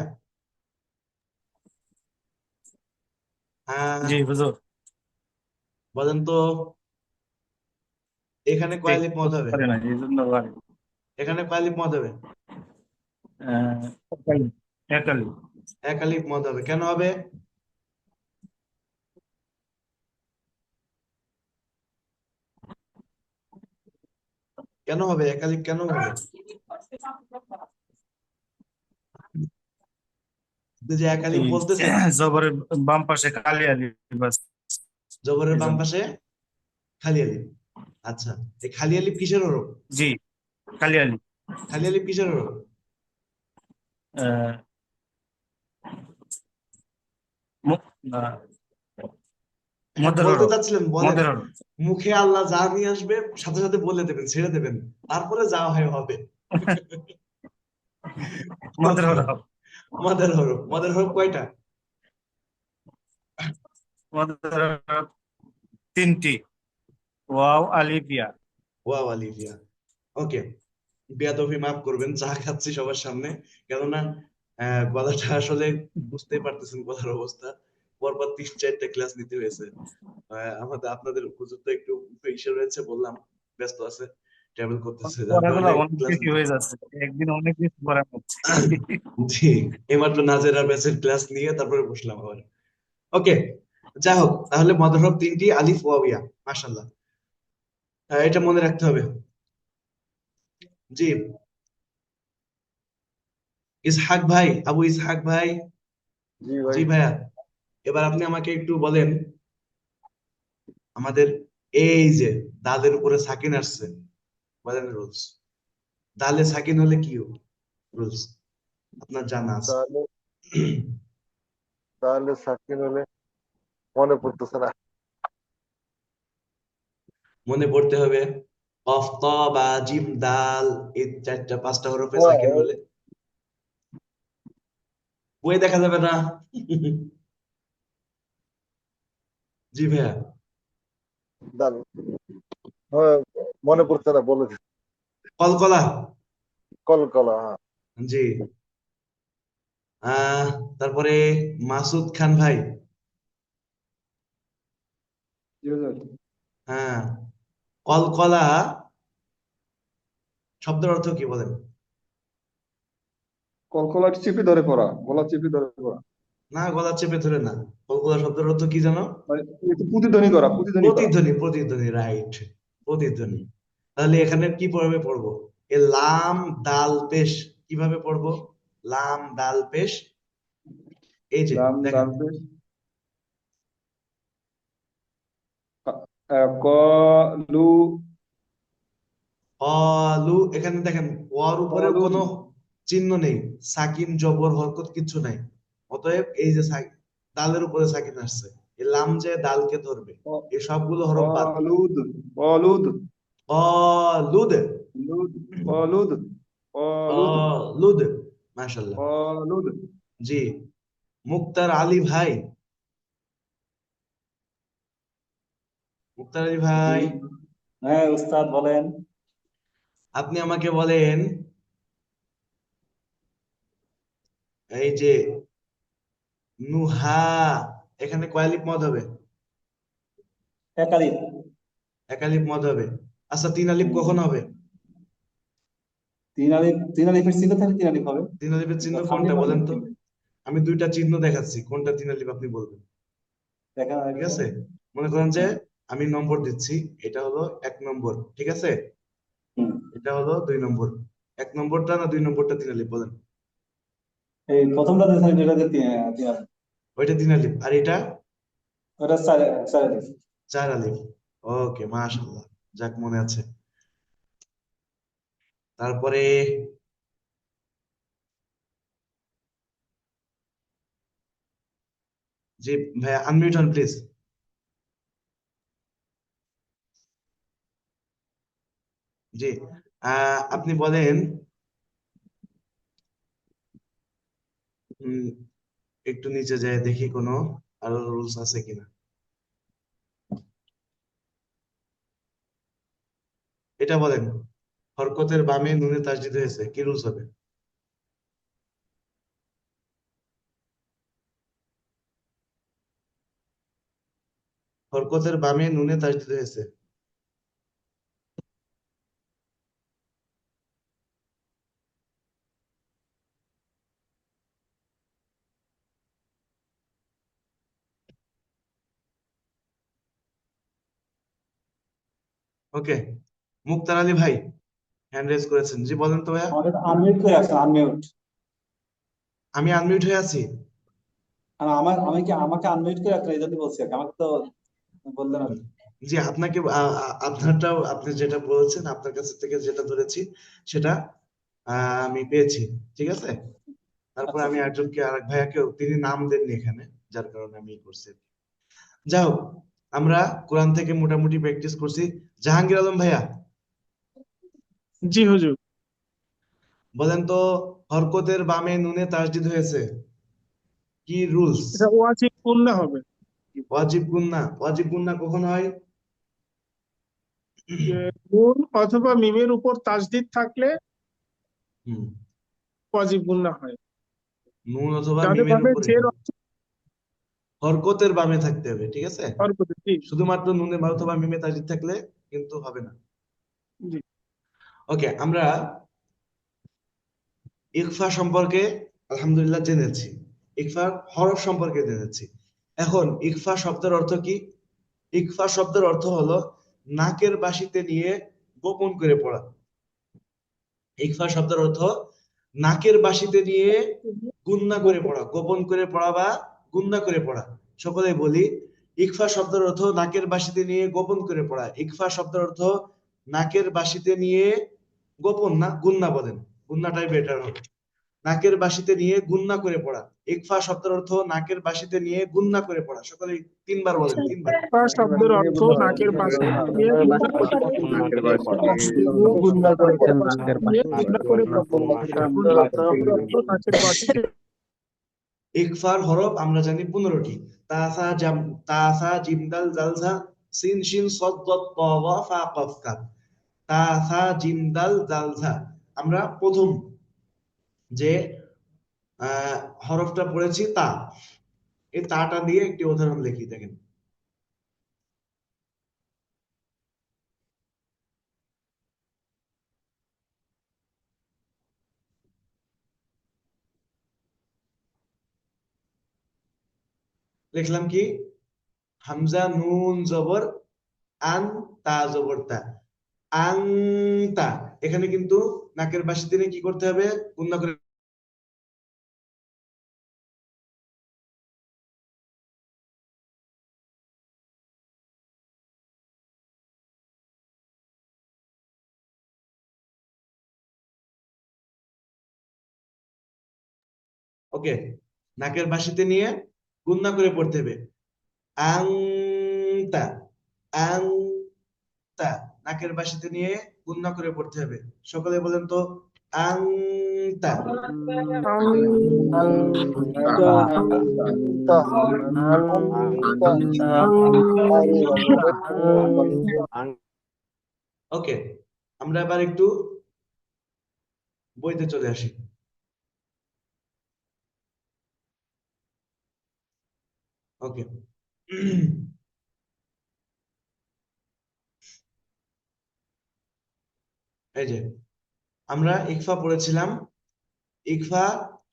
S1: হ্যাঁ
S5: জি হুজুর,
S1: বলেন তো, এখানে কয়
S5: ঠিক
S1: আলিফ মদ
S5: বুঝতে
S1: হবে?
S5: পারি না এই জন্য ভাই।
S1: এখানে কয় আলিফ মদ হবে?
S5: একালি, একালি।
S1: এক আলিফ মদ হবে। কেন হবে? কেন হবে এক আলিফ, কেন হবে? আপনি যে এক আলিফ
S5: এই
S1: বলতেছেন,
S5: জবরের বাম পাশে কালি আলিফ আছে,
S1: জবরের
S5: এই
S1: বাম
S5: জন্য।
S1: পাশে খালি আলিফ। আচ্ছা, এই খালি আলিফ কিসের হরফ?
S5: জি, কালি আলিফ।
S1: খালি আলিফ কিসের হরফ?
S5: আহ, মু- আহ, মদের
S1: বলতে
S5: হরফ,
S1: চাচ্ছিলেন বলেন।
S5: মদের হরফ।
S1: মুখে আল্লাহ যা নিয়ে আসবে সাথে সাথে বলে দেবেন, ছেড়ে দেবেন, তারপরে যা হয় হবে।
S5: মদের
S1: ওকে,
S5: হরফ,
S1: মদের হরফ। মদের হরফ কয়টা?
S5: মদের হরফ তিনটি, ওয়াও আলিফ ইয়া।
S1: ওয়াও আলিফ ইয়া। ওকে, বেয়াদবি মাফ করবেন, চা খাচ্ছি সবার সামনে, কেননা গলাটা আসলে বুঝতেই পারতেছেন, গলার অবস্থা। পরপর ৩-৪টা ক্লাস নিতে হয়েছে। আপনাদের হুজুর তো একটু ইসে রয়েছে, বললাম ব্যস্ত আছে, ট্রাভেল করতেছে, যার
S5: পড়াগুলো
S1: কারণে
S5: অনেক
S1: ক্লাস
S5: বেশি
S1: নিতে।
S5: হয়ে যাচ্ছে, একদিন অনেক কিছু পড়া হচ্ছে।
S1: জি, এইমাত্র নাজেরা ব্যাচের ক্লাস নিয়ে তারপরে বসলাম আবার। ওকে, যাই হোক, তাহলে মদের হরফ তিনটি, আলিফ ওয়াও ইয়া। মাশাআল্লাহ, এটা মনে রাখতে হবে। জি, ইসহাক ভাই, আবু ইসহাক ভাই।
S7: জি ভাই।
S1: জি ভাইয়া, এবার আপনি আমাকে একটু বলেন, আমাদের এই যে দালের উপরে সাকিন আসছে, বলেন রুলস। দালে সাকিন হলে কি রুলস আপনার জানা আছে?
S3: তাহলে তাহলে সাকিন হলে মনে পড়তেছে না।
S1: মনে পড়তে হবে কফ ত বা জিম দাল, এই 4-5টা হরফে
S3: হ্যাঁ,
S1: সাকিন হলে বই দেখা যাবে না। জি ভাইয়া।
S3: দাল হ্যাঁ, মনে পড়ছে না, বলে দিন।
S1: কলকলা।
S3: কলকলা, হ্যাঁ।
S1: জি। আহ তারপরে মাসুদ খান ভাই।
S7: জি হুজুর।
S1: হ্যাঁ, কলকলা শব্দের অর্থ কি বলেন?
S7: কলকলার চিপে ধরে পড়া, গলা চিপে ধরে পড়া,
S1: না, গলা চেপে ধরে না। কলকলা শব্দের অর্থ কি জানো?
S7: মানে একটু প্রতিধ্বনি করা, প্রতিধ্বনি করা।
S1: প্রতিধ্বনি, প্রতিধ্বনি, রাইট, প্রতিধ্বনি। তাহলে এখানে কি পড়বে পড়বো? এ লাম দাল পেশ কিভাবে পড়বো? লাম দাল পেশ, এই যে
S7: লাম
S1: দেখেন,
S7: দাল পেশ, কলু,
S1: অলু। এখানে দেখেন ওয়ার উপরেও
S7: অলুদ,
S1: কোনো চিহ্ন নেই, সাকিন জবর হরকত কিচ্ছু নাই। অতএব এই যে দালের উপরে সাকিন আসছে, এই লাম যে দালকে ধরবে, এই সবগুলো হরফ বাদ।
S7: অলুদ, অলুদ,
S1: অলুদ,
S7: লুদ, অলুদ, অলুদ,
S1: অলুদ, মাশাআল্লাহ।
S7: অলুদ।
S1: জি। মুক্তার আলী ভাই, মুক্তার আলী
S13: জি,
S1: ভাই,
S13: হ্যাঁ উস্তাদ বলেন।
S1: আপনি আমাকে বলেন, এই যে নুহা, এখানে কয় আলিফ মদ হবে?
S13: একালিপ।
S1: এক আলিফ মদ হবে। আচ্ছা, 3 আলিফ কখন হবে?
S13: তিন আলিফের চিহ্ন থাকলে 3 আলিফ হবে।
S1: 3 আলিফের চিহ্ন
S13: সামনে
S1: কোনটা বলেন
S13: বলবেন
S1: তো? আমি 2টা চিহ্ন দেখাচ্ছি, কোনটা 3 আলিফ আপনি বলবেন।
S13: দেখা
S1: ঠিক আছে, মনে করেন যে আমি নম্বর দিচ্ছি, এটা হলো 1 নম্বর, ঠিক আছে, এটা হলো 2 নম্বর। 1 নম্বরটা না 2 নম্বরটা 3 আলিফ বলেন?
S13: এই প্রথমটা যেটা 3 আলিফ,
S1: ওইটা 3 আলিফ, আর এটা
S13: ওটা 4 আলিফ।
S1: 4 আলিফ। ওকে, মাশাআল্লাহ, যাক মনে আছে। তারপরে জি ভাইয়া, আনমিউট হন প্লিজ। জি। আপনি বলেন, একটু নিচে যায় দেখি কোনো আরো রুলস আছে কিনা। এটা বলেন, হরকতের বামে নুনে তাসদিদ হয়েছে, কি রুলস হবে? হরকতের বামে নুনে তাসদিদ হয়েছে। ওকে, মুক্তার আলী ভাই হ্যান্ড রেজ করেছেন, জি বলেন তো ভাইয়া।
S13: আমাকে আনমিউট করে আসছেন, আনমিউট।
S1: আমি আনমিউট হয়ে আছি।
S13: আমাকে আনমিউট করে রাখলেন, এই জন্য বলছি আর কি। আমাকে তো বললেন আর কি।
S1: জি, আপনাকে আপনারটাও, আপনি যেটা বলেছেন, আপনার কাছ থেকে যেটা ধরেছি সেটা আমি পেয়েছি, ঠিক আছে। তারপর আমি একজনকে, আরেক ভাইয়াকেও, তিনি নাম দেননি এখানে, যার কারণে আমি করছি। যাই হোক, আমরা কোরআন থেকে মোটামুটি প্র্যাকটিস করছি। জাহাঙ্গীর আলম ভাইয়া,
S9: জি হুজুর।
S1: বলেন তো, হরকতের বামে নুনে তাসদিদ হয়েছে, কি রুলস?
S9: এটা ওয়াজিব গুন্না হবে।
S1: ওয়াজিব গুন্না। ওয়াজিব গুন্না কখন হয়?
S9: যে নুন অথবা মিমের উপর তাসদিদ থাকলে ওয়াজিব গুন্না হয়।
S1: নুন অথবা
S9: ডানে
S1: মিমের
S9: বামে
S1: উপরে
S9: জের
S1: হরকতের বামে থাকতে হবে, ঠিক আছে।
S9: হরকতে, জি
S1: শুধুমাত্র নুনে অথবা মিমে তাসদিদ থাকলে কিন্তু হবে না।
S9: জি।
S1: ওকে, আমরা ইকফা সম্পর্কে আলহামদুলিল্লাহ জেনেছি, ইকফার হরফ সম্পর্কে জেনেছি। এখন ইকফা শব্দের অর্থ কি? ইকফা শব্দের অর্থ হলো নাকের বাসিতে নিয়ে গোপন করে পড়া। ইকফা শব্দের অর্থ নাকের বাসিতে নিয়ে গুন্না করে পড়া, গোপন করে পড়া বা গুন্না করে পড়া। সকলে বলি, ইকফা শব্দের অর্থ নাকের বাসিতে নিয়ে গোপন করে পড়া। ইকফা শব্দের অর্থ নাকের বাসিতে নিয়ে গোপন না, গুন্না বলেন, গুন্নাটাই বেটার হবে। নাকের বাসিতে নিয়ে গুন্না করে পড়া। ইকফা শব্দের অর্থ নাকের বাসিতে নিয়ে গুন্না করে পড়া। সকলে 3 বার বলেন, 3 বার।
S9: ইকফা শব্দের অর্থ নাকের বাসিতে নিয়ে গুণা করে পড়া।
S2: নাকের বাসিতে
S3: গুন্না করে পড়া।
S9: নিয়ে গুণা করে পড়া। গুণা শব্দের অর্থ নাকের বাসিতে।
S1: ইকফার হরফ আমরা জানি 15টি। তাসা জিম দাল জাল ঝা সিন শিন সদ দত ত ওয়া ফা কফ কাফ। তাসা জিম দাল জাল ঝা। আমরা প্রথম যে হরফটা পড়েছি তা, এই তাটা দিয়ে একটি উদাহরণ লিখি, দেখেন। লিখলাম কি, হামজা নুন জবর আন, তা জবর তা, আংতা। এখানে কিন্তু নাকের বাসিতে নিয়ে কি করতে হবে, গুণনা করে। ওকে, নাকের বাসিতে নিয়ে গুণনা করে পড়তে হবে। আংতা, আংতা, নাকের বাসিতে নিয়ে গুণনা করে পড়তে হবে। সকলে বলেন তো, আংতা। ওকে, আমরা এবার একটু বইতে চলে আসি। ওকে, এই যে আমরা ইকফা পড়েছিলাম। ইকফা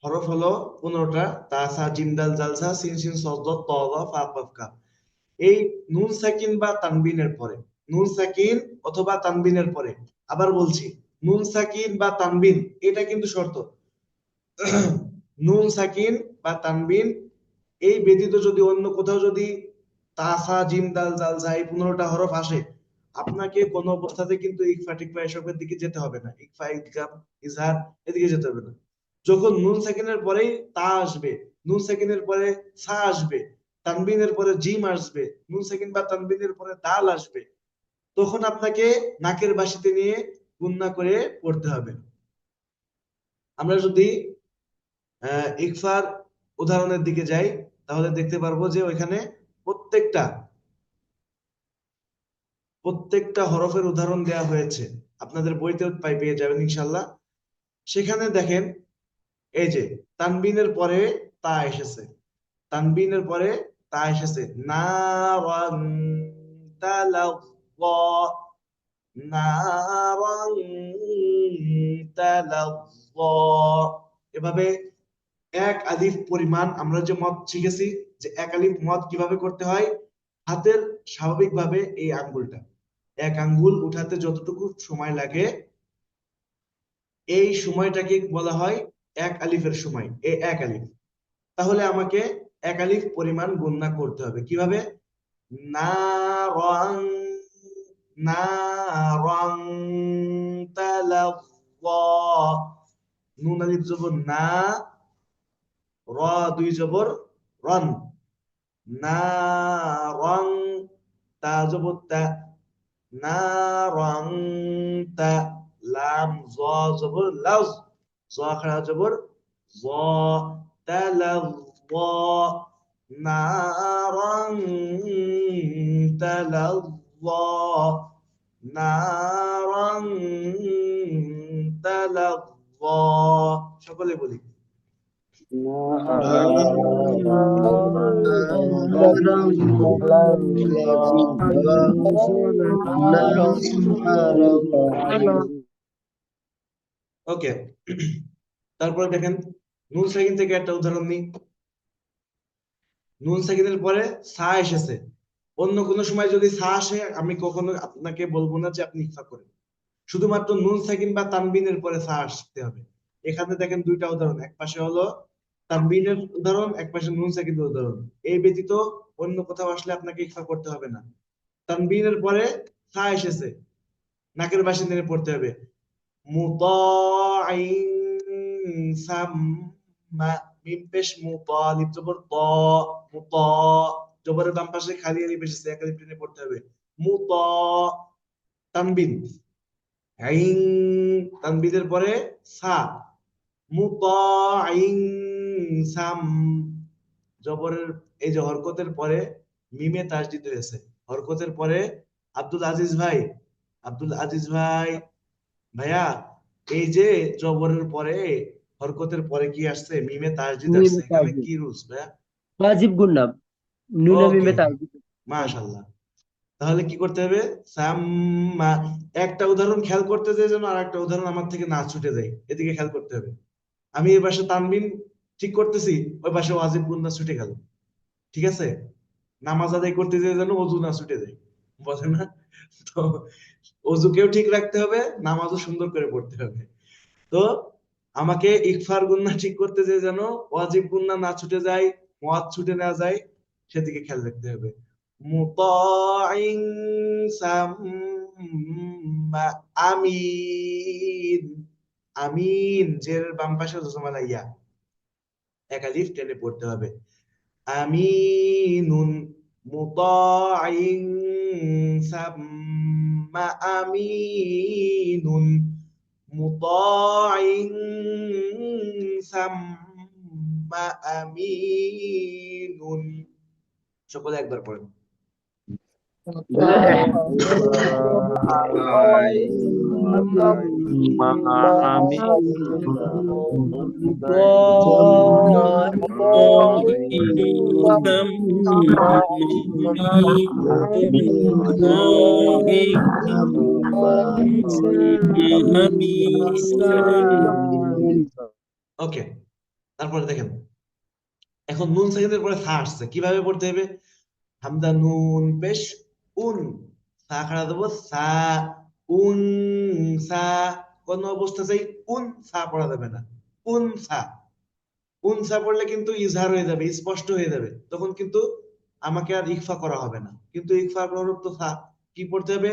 S1: হরফ হলো 15টা। তাসা জিম দাল জাল ঝা সিন শিন সদ দত ত ওয়া ফা কফ কাফ। এই নুন সাকিন বা তানবিনের পরে, নুন সাকিন অথবা তানবিনের পরে, আবার বলছি, নুন সাকিন বা তানবিন, এটা কিন্তু শর্ত। নুন সাকিন বা তানবিন এই ব্যতীত যদি অন্য কোথাও যদি তাসা জিম দাল জাল ঝা এই 15টা হরফ আসে, আপনাকে কোনো অবস্থাতে কিন্তু ইকফা টিকফা এসবের দিকে যেতে হবে না। ইকফা, ইদগাম, ইজহার এদিকে যেতে হবে না। যখন নুন সাকিনের পরেই তা আসবে, নুন সাকিনের পরে সা আসবে, তানবিনের পরে জিম আসবে, নুন সাকিন বা তানবিনের পরে দাল আসবে, তখন আপনাকে নাকের বাসিতে নিয়ে গুণনা করে পড়তে হবে। আমরা যদি ইকফার উদাহরণের দিকে যাই, তাহলে দেখতে পারবো যে ওইখানে প্রত্যেকটা হরফের উদাহরণ দেওয়া হয়েছে। আপনাদের বইতেও পেয়ে যাবেন ইনশাল্লাহ। সেখানে দেখেন, এই যে তানবিনের পরে তা এসেছে, তানবিনের পরে তা এসেছে, নারান তালাজ্জা, নারান তালাজ্জা। এভাবে এক আলিফ পরিমাণ আমরা যে মদ শিখেছি, যে এক আলিফ মদ কিভাবে করতে হয়, হাতের স্বাভাবিকভাবে এই আঙ্গুলটা, এক আঙ্গুল উঠাতে যতটুকু সময় লাগে, এই সময়টাকে বলা হয় এক আলিফের সময়, এই এক আলিফ। তাহলে আমাকে এক আলিফ পরিমাণ গুণনা করতে হবে। কিভাবে, নারান, নারান তালাজ্জা, নুন আলিফ জবর না, র দুই জবর রন, নারান, তা জবর তা, নারান তা, লাম জ জবর লাজ, জ খাড়া জবর জ, তালাজ্জা, নারান তালাজ্জা, নারান তালাজ্জা। সকলে বলি, ওকে। তারপরে দেখেন, নুন সাকিন থেকে একটা উদাহরণ নিই। নুন সাকিনের পরে সা এসেছে, অন্য কোনো সময় যদি সা আসে, আমি কখনো আপনাকে বলবো না যে আপনি ইকফা করেন, শুধুমাত্র নুন সাকিন বা তানবিনের পরে সা আসতে হবে। এখানে দেখেন দুইটা উদাহরণ, এক পাশে হলো তানবিনের উদাহরণ, এক পাশে নুন সাকিনের উদাহরণ। এই ব্যতীত অন্য কোথাও আসলে আপনাকে ইকফা করতে হবে না। তানবিনের পরে সা এসেছে, নাকের বাসি টেনে পড়তে হবে। মুতাইন সাম্মা, মিম পেশ মুতা, আলিফ জবর ত, মুতা, জবরের বাম পাশে খালি আলিফ এসেছে, এক আলিফ টেনে পড়তে হবে। মুতা, তানবিন আইন, তানবিনের পরে সা, মুতাইন সাম, জবরের এই যে হরকতের পরে মিমে তাসদিদ হয়েছে। হরকতের পরে আব্দুল আজিজ ভাই, আব্দুল আজিজ ভাই, ভাইয়া, এই যে জবরের পরে হরকতের পরে কি আসছে? মিমে তাসদিদ
S10: মিমে
S1: আসছে। এখানে
S10: তাসদিদ।
S1: কি রুলস ভাইয়া?
S10: ওয়াজিব গুন্না, নুনে
S1: ওকে,
S10: মিমে তাসদিদ।
S1: মাশাআল্লাহ। তাহলে কি করতে হবে? সাম্মা। একটা উদাহরণ খেয়াল করতে যায় যেন আর একটা উদাহরণ আমার থেকে না ছুটে যায়, এদিকে খেয়াল করতে হবে। আমি এই পাশে তানবিন ঠিক করতেছি, ওই পাশে ওয়াজিব গুন্না ছুটে গেল। ঠিক আছে? নামাজ আদায় করতে যেয়ে যেন অজু না ছুটে যায়, বলে না? তো অজুকেও ঠিক রাখতে হবে, নামাজও সুন্দর করে পড়তে হবে। তো আমাকে ইকফার গুন্না ঠিক করতে যেয়ে যেন ওয়াজিব গুন্না না ছুটে যায়, মুয়াদ ছুটে না যায়, সেদিকে খেয়াল রাখতে হবে। মুতাইন সাম্মা আমিন, আমিন, জের বাম পাশে জজমালা ইয়া, এক আলিফ টেনে পড়তে হবে। আমিনুন, মুতাইন সাম্মা আমিনুন, মুতাইন সাম্মা আমিনুন। সকলে একবার পড়েন। ওকে, তারপরে দেখেন, এখন নুন সাকিনের পরে সা আসছে, কিভাবে পড়তে হবে? হামজা নুন পেশ উন, সা খাড়া দেবো, সা, উন সা। কোন অবস্থাতেই উন সা পড়া যাবে না, উন সা। উন সা পড়লে কিন্তু ইজহার হয়ে যাবে, স্পষ্ট হয়ে যাবে, তখন কিন্তু আমাকে আর ইকফা করা হবে না। কিন্তু ইকফা হরফ তো সা, কি পড়তে হবে?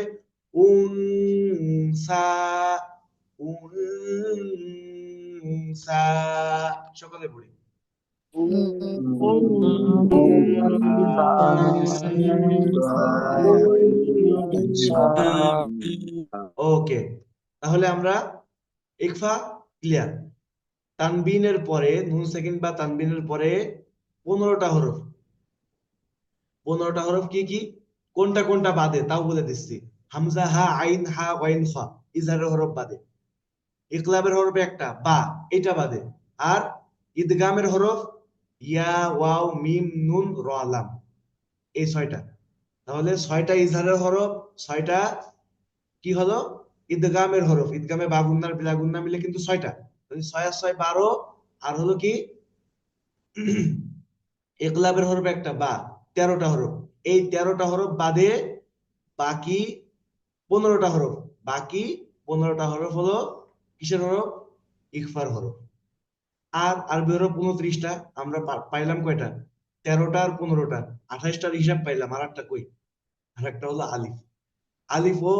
S1: উন সা, উন সা। সকলে পড়ি। ওকে, তাহলে আমরা ইকফা ক্লিয়ার। তানবিনের পরে নুন সাকিন বা তানবিনের পরে 15টা হরফ। 15টা হরফ কি কি, কোনটা কোনটা বাদে তাও বলে দিচ্ছি। হামজা, হা, আইন, হা, ওয়াইন, খ, ইজহারের হরফ বাদে। ইকলাবের হরফ একটা, বা, এটা বাদে। আর ইদগামের হরফ ইয়া, ওয়াও, মিম, নুন, র, লাম, এই 6টা। তাহলে 6টা ইজহারের হরফ, 6টা কি হলো? ইদগামের হরফ। ইদগামে বা গুন্নার বিলা গুন্না মিলে কিন্তু 6টা। 6 আর 6 12। আর হলো কি ইকলাবের হরফ একটা, বা, 13টা হরফ। এই 13টা হরফ বাদে বাকি 15টা হরফ, বাকি 15টা হরফ হলো কিসের হরফ? ইকফার হরফ। আর আরবি হরফ 29টা। আমরা পাইলাম কয়টা? 13টা আর 15টা, 28টার হিসাব পাইলাম। আর একটা কই? আর একটা হলো আলিফ। আলিফও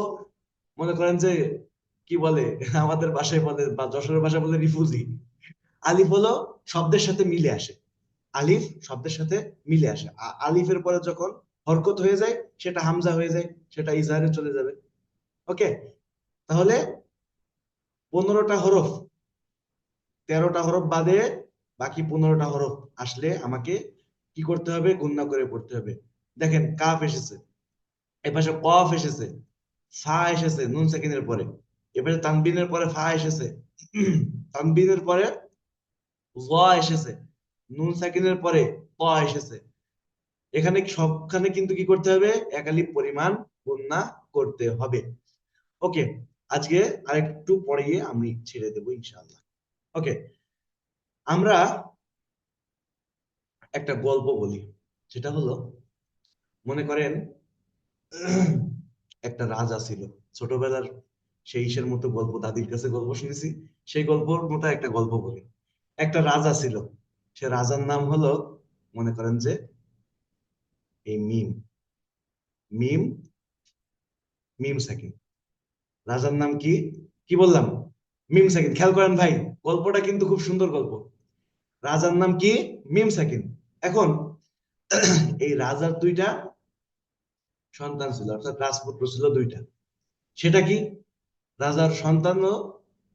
S1: মনে করেন যে কি বলে, আমাদের ভাষায় বলে বা যশোরের ভাষায় বলে রিফুজি। আলিফ হলো শব্দের সাথে মিলে আসে, আলিফ শব্দের সাথে মিলে আসে। আলিফের পরে যখন হরকত হয়ে যায় সেটা হামজা হয়ে যায়, সেটা ইজহারে চলে যাবে। ওকে, তাহলে 15টা হরফ, 13টা হরফ বাদে বাকি 15টা হরফ আসলে আমাকে কি করতে হবে? গুণনা করে পড়তে হবে। দেখেন, কাফ এসেছে, এপাশে কফ এসেছে, ফা এসেছে নুন সাকিনের পরে, এবারে তানবিনের পরে ফা এসেছে, তানবিনের পরে জ এসেছে, নুন সাকিনের পরে ত এসেছে। এখানে সবখানে কিন্তু কি করতে হবে? একালিপ পরিমাণ গুণনা করতে হবে। ওকে, আজকে আরেকটু পরে আমি ছেড়ে দেবো ইনশাআল্লাহ। ওকে, আমরা একটা গল্প বলি। সেটা হলো, মনে করেন একটা রাজা ছিল। ছোটবেলার সেই ইসের মতো গল্প, দাদির কাছে গল্প শুনেছি, সেই গল্পর মতো একটা গল্প বলি। একটা রাজা ছিল, সে রাজার নাম হলো, মনে করেন যে এই মিম, মিম, মিম সাকিন। রাজার নাম কি, কি বললাম? মিম সাকিন। খেয়াল করেন ভাই, গল্পটা কিন্তু খুব সুন্দর গল্প। রাজার নাম কি? মিম সাকিন। এখন এই রাজার দুইটা সন্তান ছিল, অর্থাৎ রাজপুত্র ছিল দুইটা। সেটা কি? রাজার সন্তান,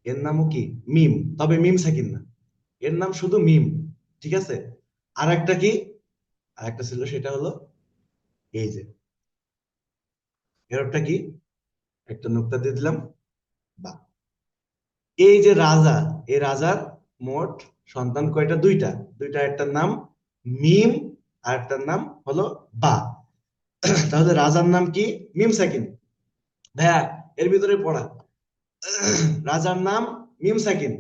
S1: এর নামও কি? মিম, তবে মিম সাকিন না, এর নাম শুধু মিম। ঠিক আছে? আর একটা কি, আর একটা ছিল, সেটা হলো এই যে, এরটা কি, একটা নুক্তা দিয়ে দিলাম, বা। এই যে রাজা, এই রাজার মোট সন্তান কয়টা? দুইটা। দুইটা, একটার নাম মিম আর একটার নাম হলো বা। তাহলে রাজার নাম কি? মিম সাকিন। ভাইয়া এর ভিতরে পড়া, রাজার নাম মিম সাকিন,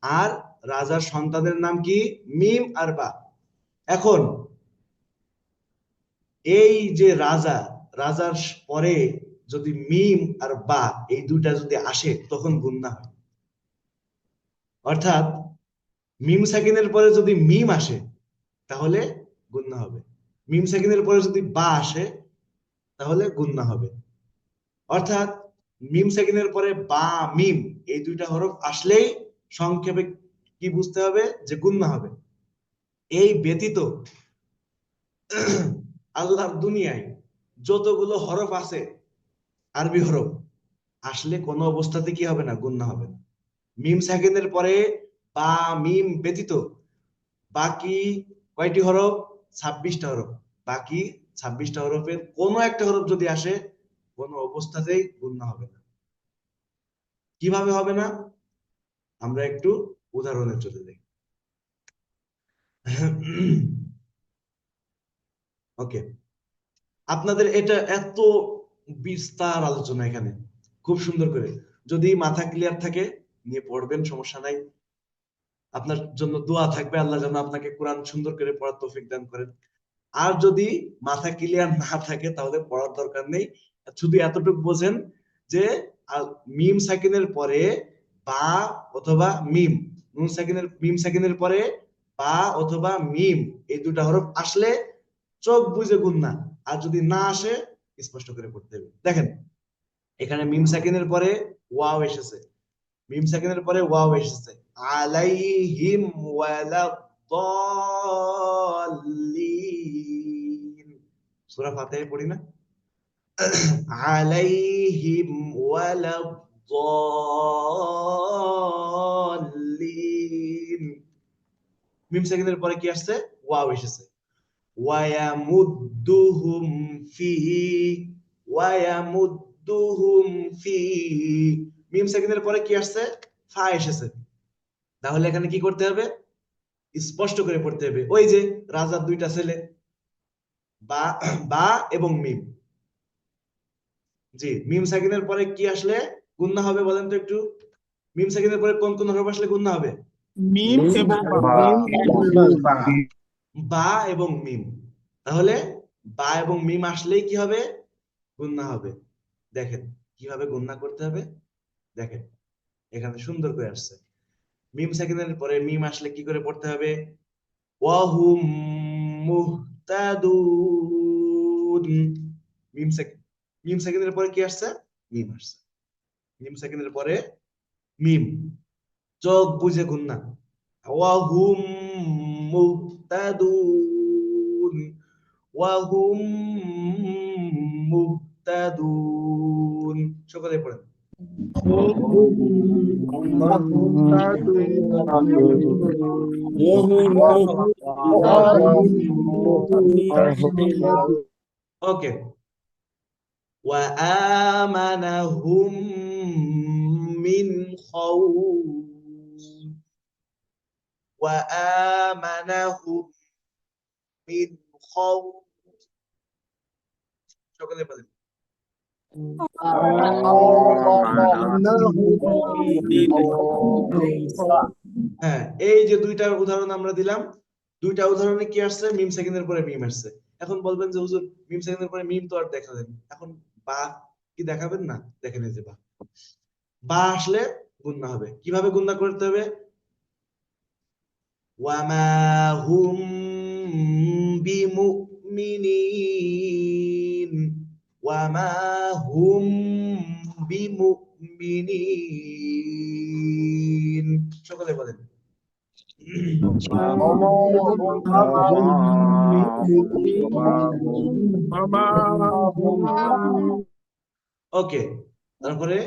S1: আর রাজার সন্তানের নাম কি? মিম আর বা। এখন এই যে রাজা, রাজার পরে যদি মিম আর বা এই দুইটা যদি আসে, তখন গুণনা হয়। অর্থাৎ মিম সাকিনের পরে যদি মিম আসে, তাহলে গুণনা হবে। মিম সাকিনের পরে যদি বা আসে, তাহলে গুণনা হবে। অর্থাৎ মিম সাকিনের পরে বা মিম এই দুইটা হরফ আসলেই সংক্ষেপে কি বুঝতে হবে? যে গুণনা হবে। এই ব্যতীত আল্লাহর দুনিয়ায় যতগুলো হরফ আছে, আরবি হরফ, আসলে কোনো অবস্থাতে কি হবে না? গুণনা হবে না। মিম সাকিনের পরে বা মিম ব্যতীত বাকি কয়টি হরফ? 26টা হরফ। বাকি 26টা হরফের কোনো একটা হরফ যদি আসে, কোনো অবস্থাতেই গুণনা হবে না। কিভাবে হবে না? আমরা একটু উদাহরণে চলে যাই। ওকে, আপনাদের এটা এত বিস্তার আলোচনা এখানে, খুব সুন্দর করে। যদি মাথা ক্লিয়ার থাকে নিয়ে পড়বেন, সমস্যা নাই। আপনার জন্য দোয়া থাকবে, আল্লাহ যেন আপনাকে কোরআন সুন্দর করে পড়ার তৌফিক দান করেন। আর যদি মাথা ক্লিয়ার না থাকে, তাহলে পড়ার দরকার নেই। শুধু এতটুকু বোঝেন যে মিম সাকিনের পরে বা অথবা মিম, নুন সাকিনের, মিম সাকিনের পরে বা অথবা মিম এই দুটা হরফ আসলে চোখ বুঝে গুণনা, আর যদি না আসে স্পষ্ট করে পড়তে হবে। দেখেন এখানে মিম সাকিনের পরে ওয়াও এসেছে, মিম সাকিনের পরে ওয়াও এসেছে। আলাইহিম ওয়ালাদ-দাল্লিন, সূরা ফাতিহায় পড়ি না? আলাইহিম ওয়ালাদ-দাল্লিন। মিম সাকিনের পরে কি আসছে? ওয়াও এসেছে। ওয়ায়ামুদ্দুহুম ফিহি, ওয়ায়ামুদ্দুহুম ফিহি। মিম সাকিনের পরে কি আসছে? ফা এসেছে। তাহলে এখানে কি করতে হবে? স্পষ্ট করে পড়তে হবে। ওই যে রাজার দুইটা ছেলে, বা বা এবং মিম। জি, মিম সাকিনের পরে কি আসলে গুণনা হবে বলেন তো একটু? মিম সাকিনের পরে কোন কোন হরফ আসলে গুণনা হবে?
S5: মিম এবং বা।
S1: বা এবং মিম। তাহলে বা এবং মিম আসলেই কি হবে? গুণনা হবে। দেখেন কিভাবে গুণনা করতে হবে, দেখেন এখানে সুন্দর করে আসছে। মিম সাকিনের পরে মিম আসলে কি করে পড়তে হবে? ওয়াহুম মুহতাদুন। মিম সাকিন, মিম সাকিনের পরে কি আসছে? মিম আসছে। মিম সাকিনের পরে মিম, চোখ বুঝে গুণনা। ওয়াহুম মুহতাদুন, ওয়াহুম মুহতাদুন। সকলে পড়েন। ওকে, وآمنهم من خوف، وآمنهم من خوف। সকলে বলেন। হ্যাঁ, এই যে দুইটা উদাহরণ আমরা দিলাম, দুইটা উদাহরণে কি আসছে? মিম সেকেন্ডের পরে মিম আসছে। এখন বলবেন যে হুজুর মিম সেকেন্ডের পরে মিম তো আর দেখালেন, এখন বা কি দেখাবেন না? দেখেন এই যে বা, বা আসলে গুণনা হবে। কিভাবে গুণনা করতে হবে? ওয়ামা হুম বিমুমিনিন, ওয়ামা হুম বিমুমিনিন। সকলে বলেন। ওকে, তারপরে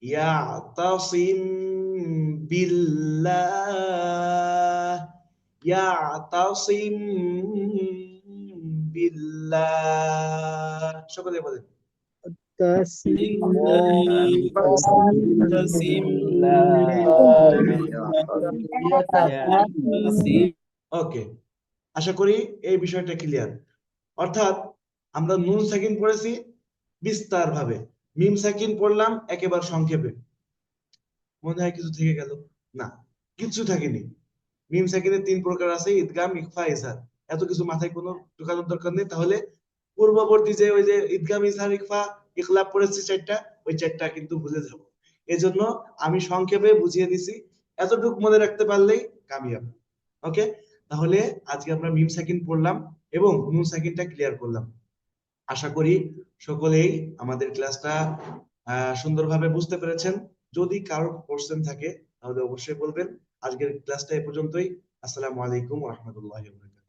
S1: ইয়াতাসিম বিল্লাহ, ইয়াতাসিম বিল্লাহ। সকলে বলেন। ওকে, আশা করি এই বিষয়টা ক্লিয়ার। অর্থাৎ আমরা নুন সাকিন পড়েছি বিস্তার ভাবে, মিম সাকিন পড়লাম একেবারে সংক্ষেপে। মনে হয় কিছু থেকে গেল? না, কিছু থাকেনি। মিম সাকিনের 3 প্রকার আছে, ইদগাম, ইখফা, ইজহার। এত কিছু মাথায় কোনো ঢোকানোর দরকার নেই। তাহলে পূর্ববর্তী যে ওই যে ইদগাম, ইজহার, ইখফা, ইখলাব পড়েছি 4টা, ওই 4টা কিন্তু ভুলে যাব। এজন্য আমি সংক্ষেপে বুঝিয়ে দিছি, এতটুকু মনে রাখতে পারলেই কামিয়াব। ওকে, তাহলে আজকে আমরা মিম সাকিন পড়লাম এবং নুন সাকিনটা ক্লিয়ার করলাম। আশা করি সকলেই আমাদের ক্লাসটা সুন্দরভাবে বুঝতে পেরেছেন। যদি কারো কোশ্চেন থাকে তাহলে অবশ্যই বলবেন। আজকের ক্লাসটা এ পর্যন্তই। আসসালামু আলাইকুম ওয়া রাহমাতুল্লাহি ওয়া বারাকাতুহু।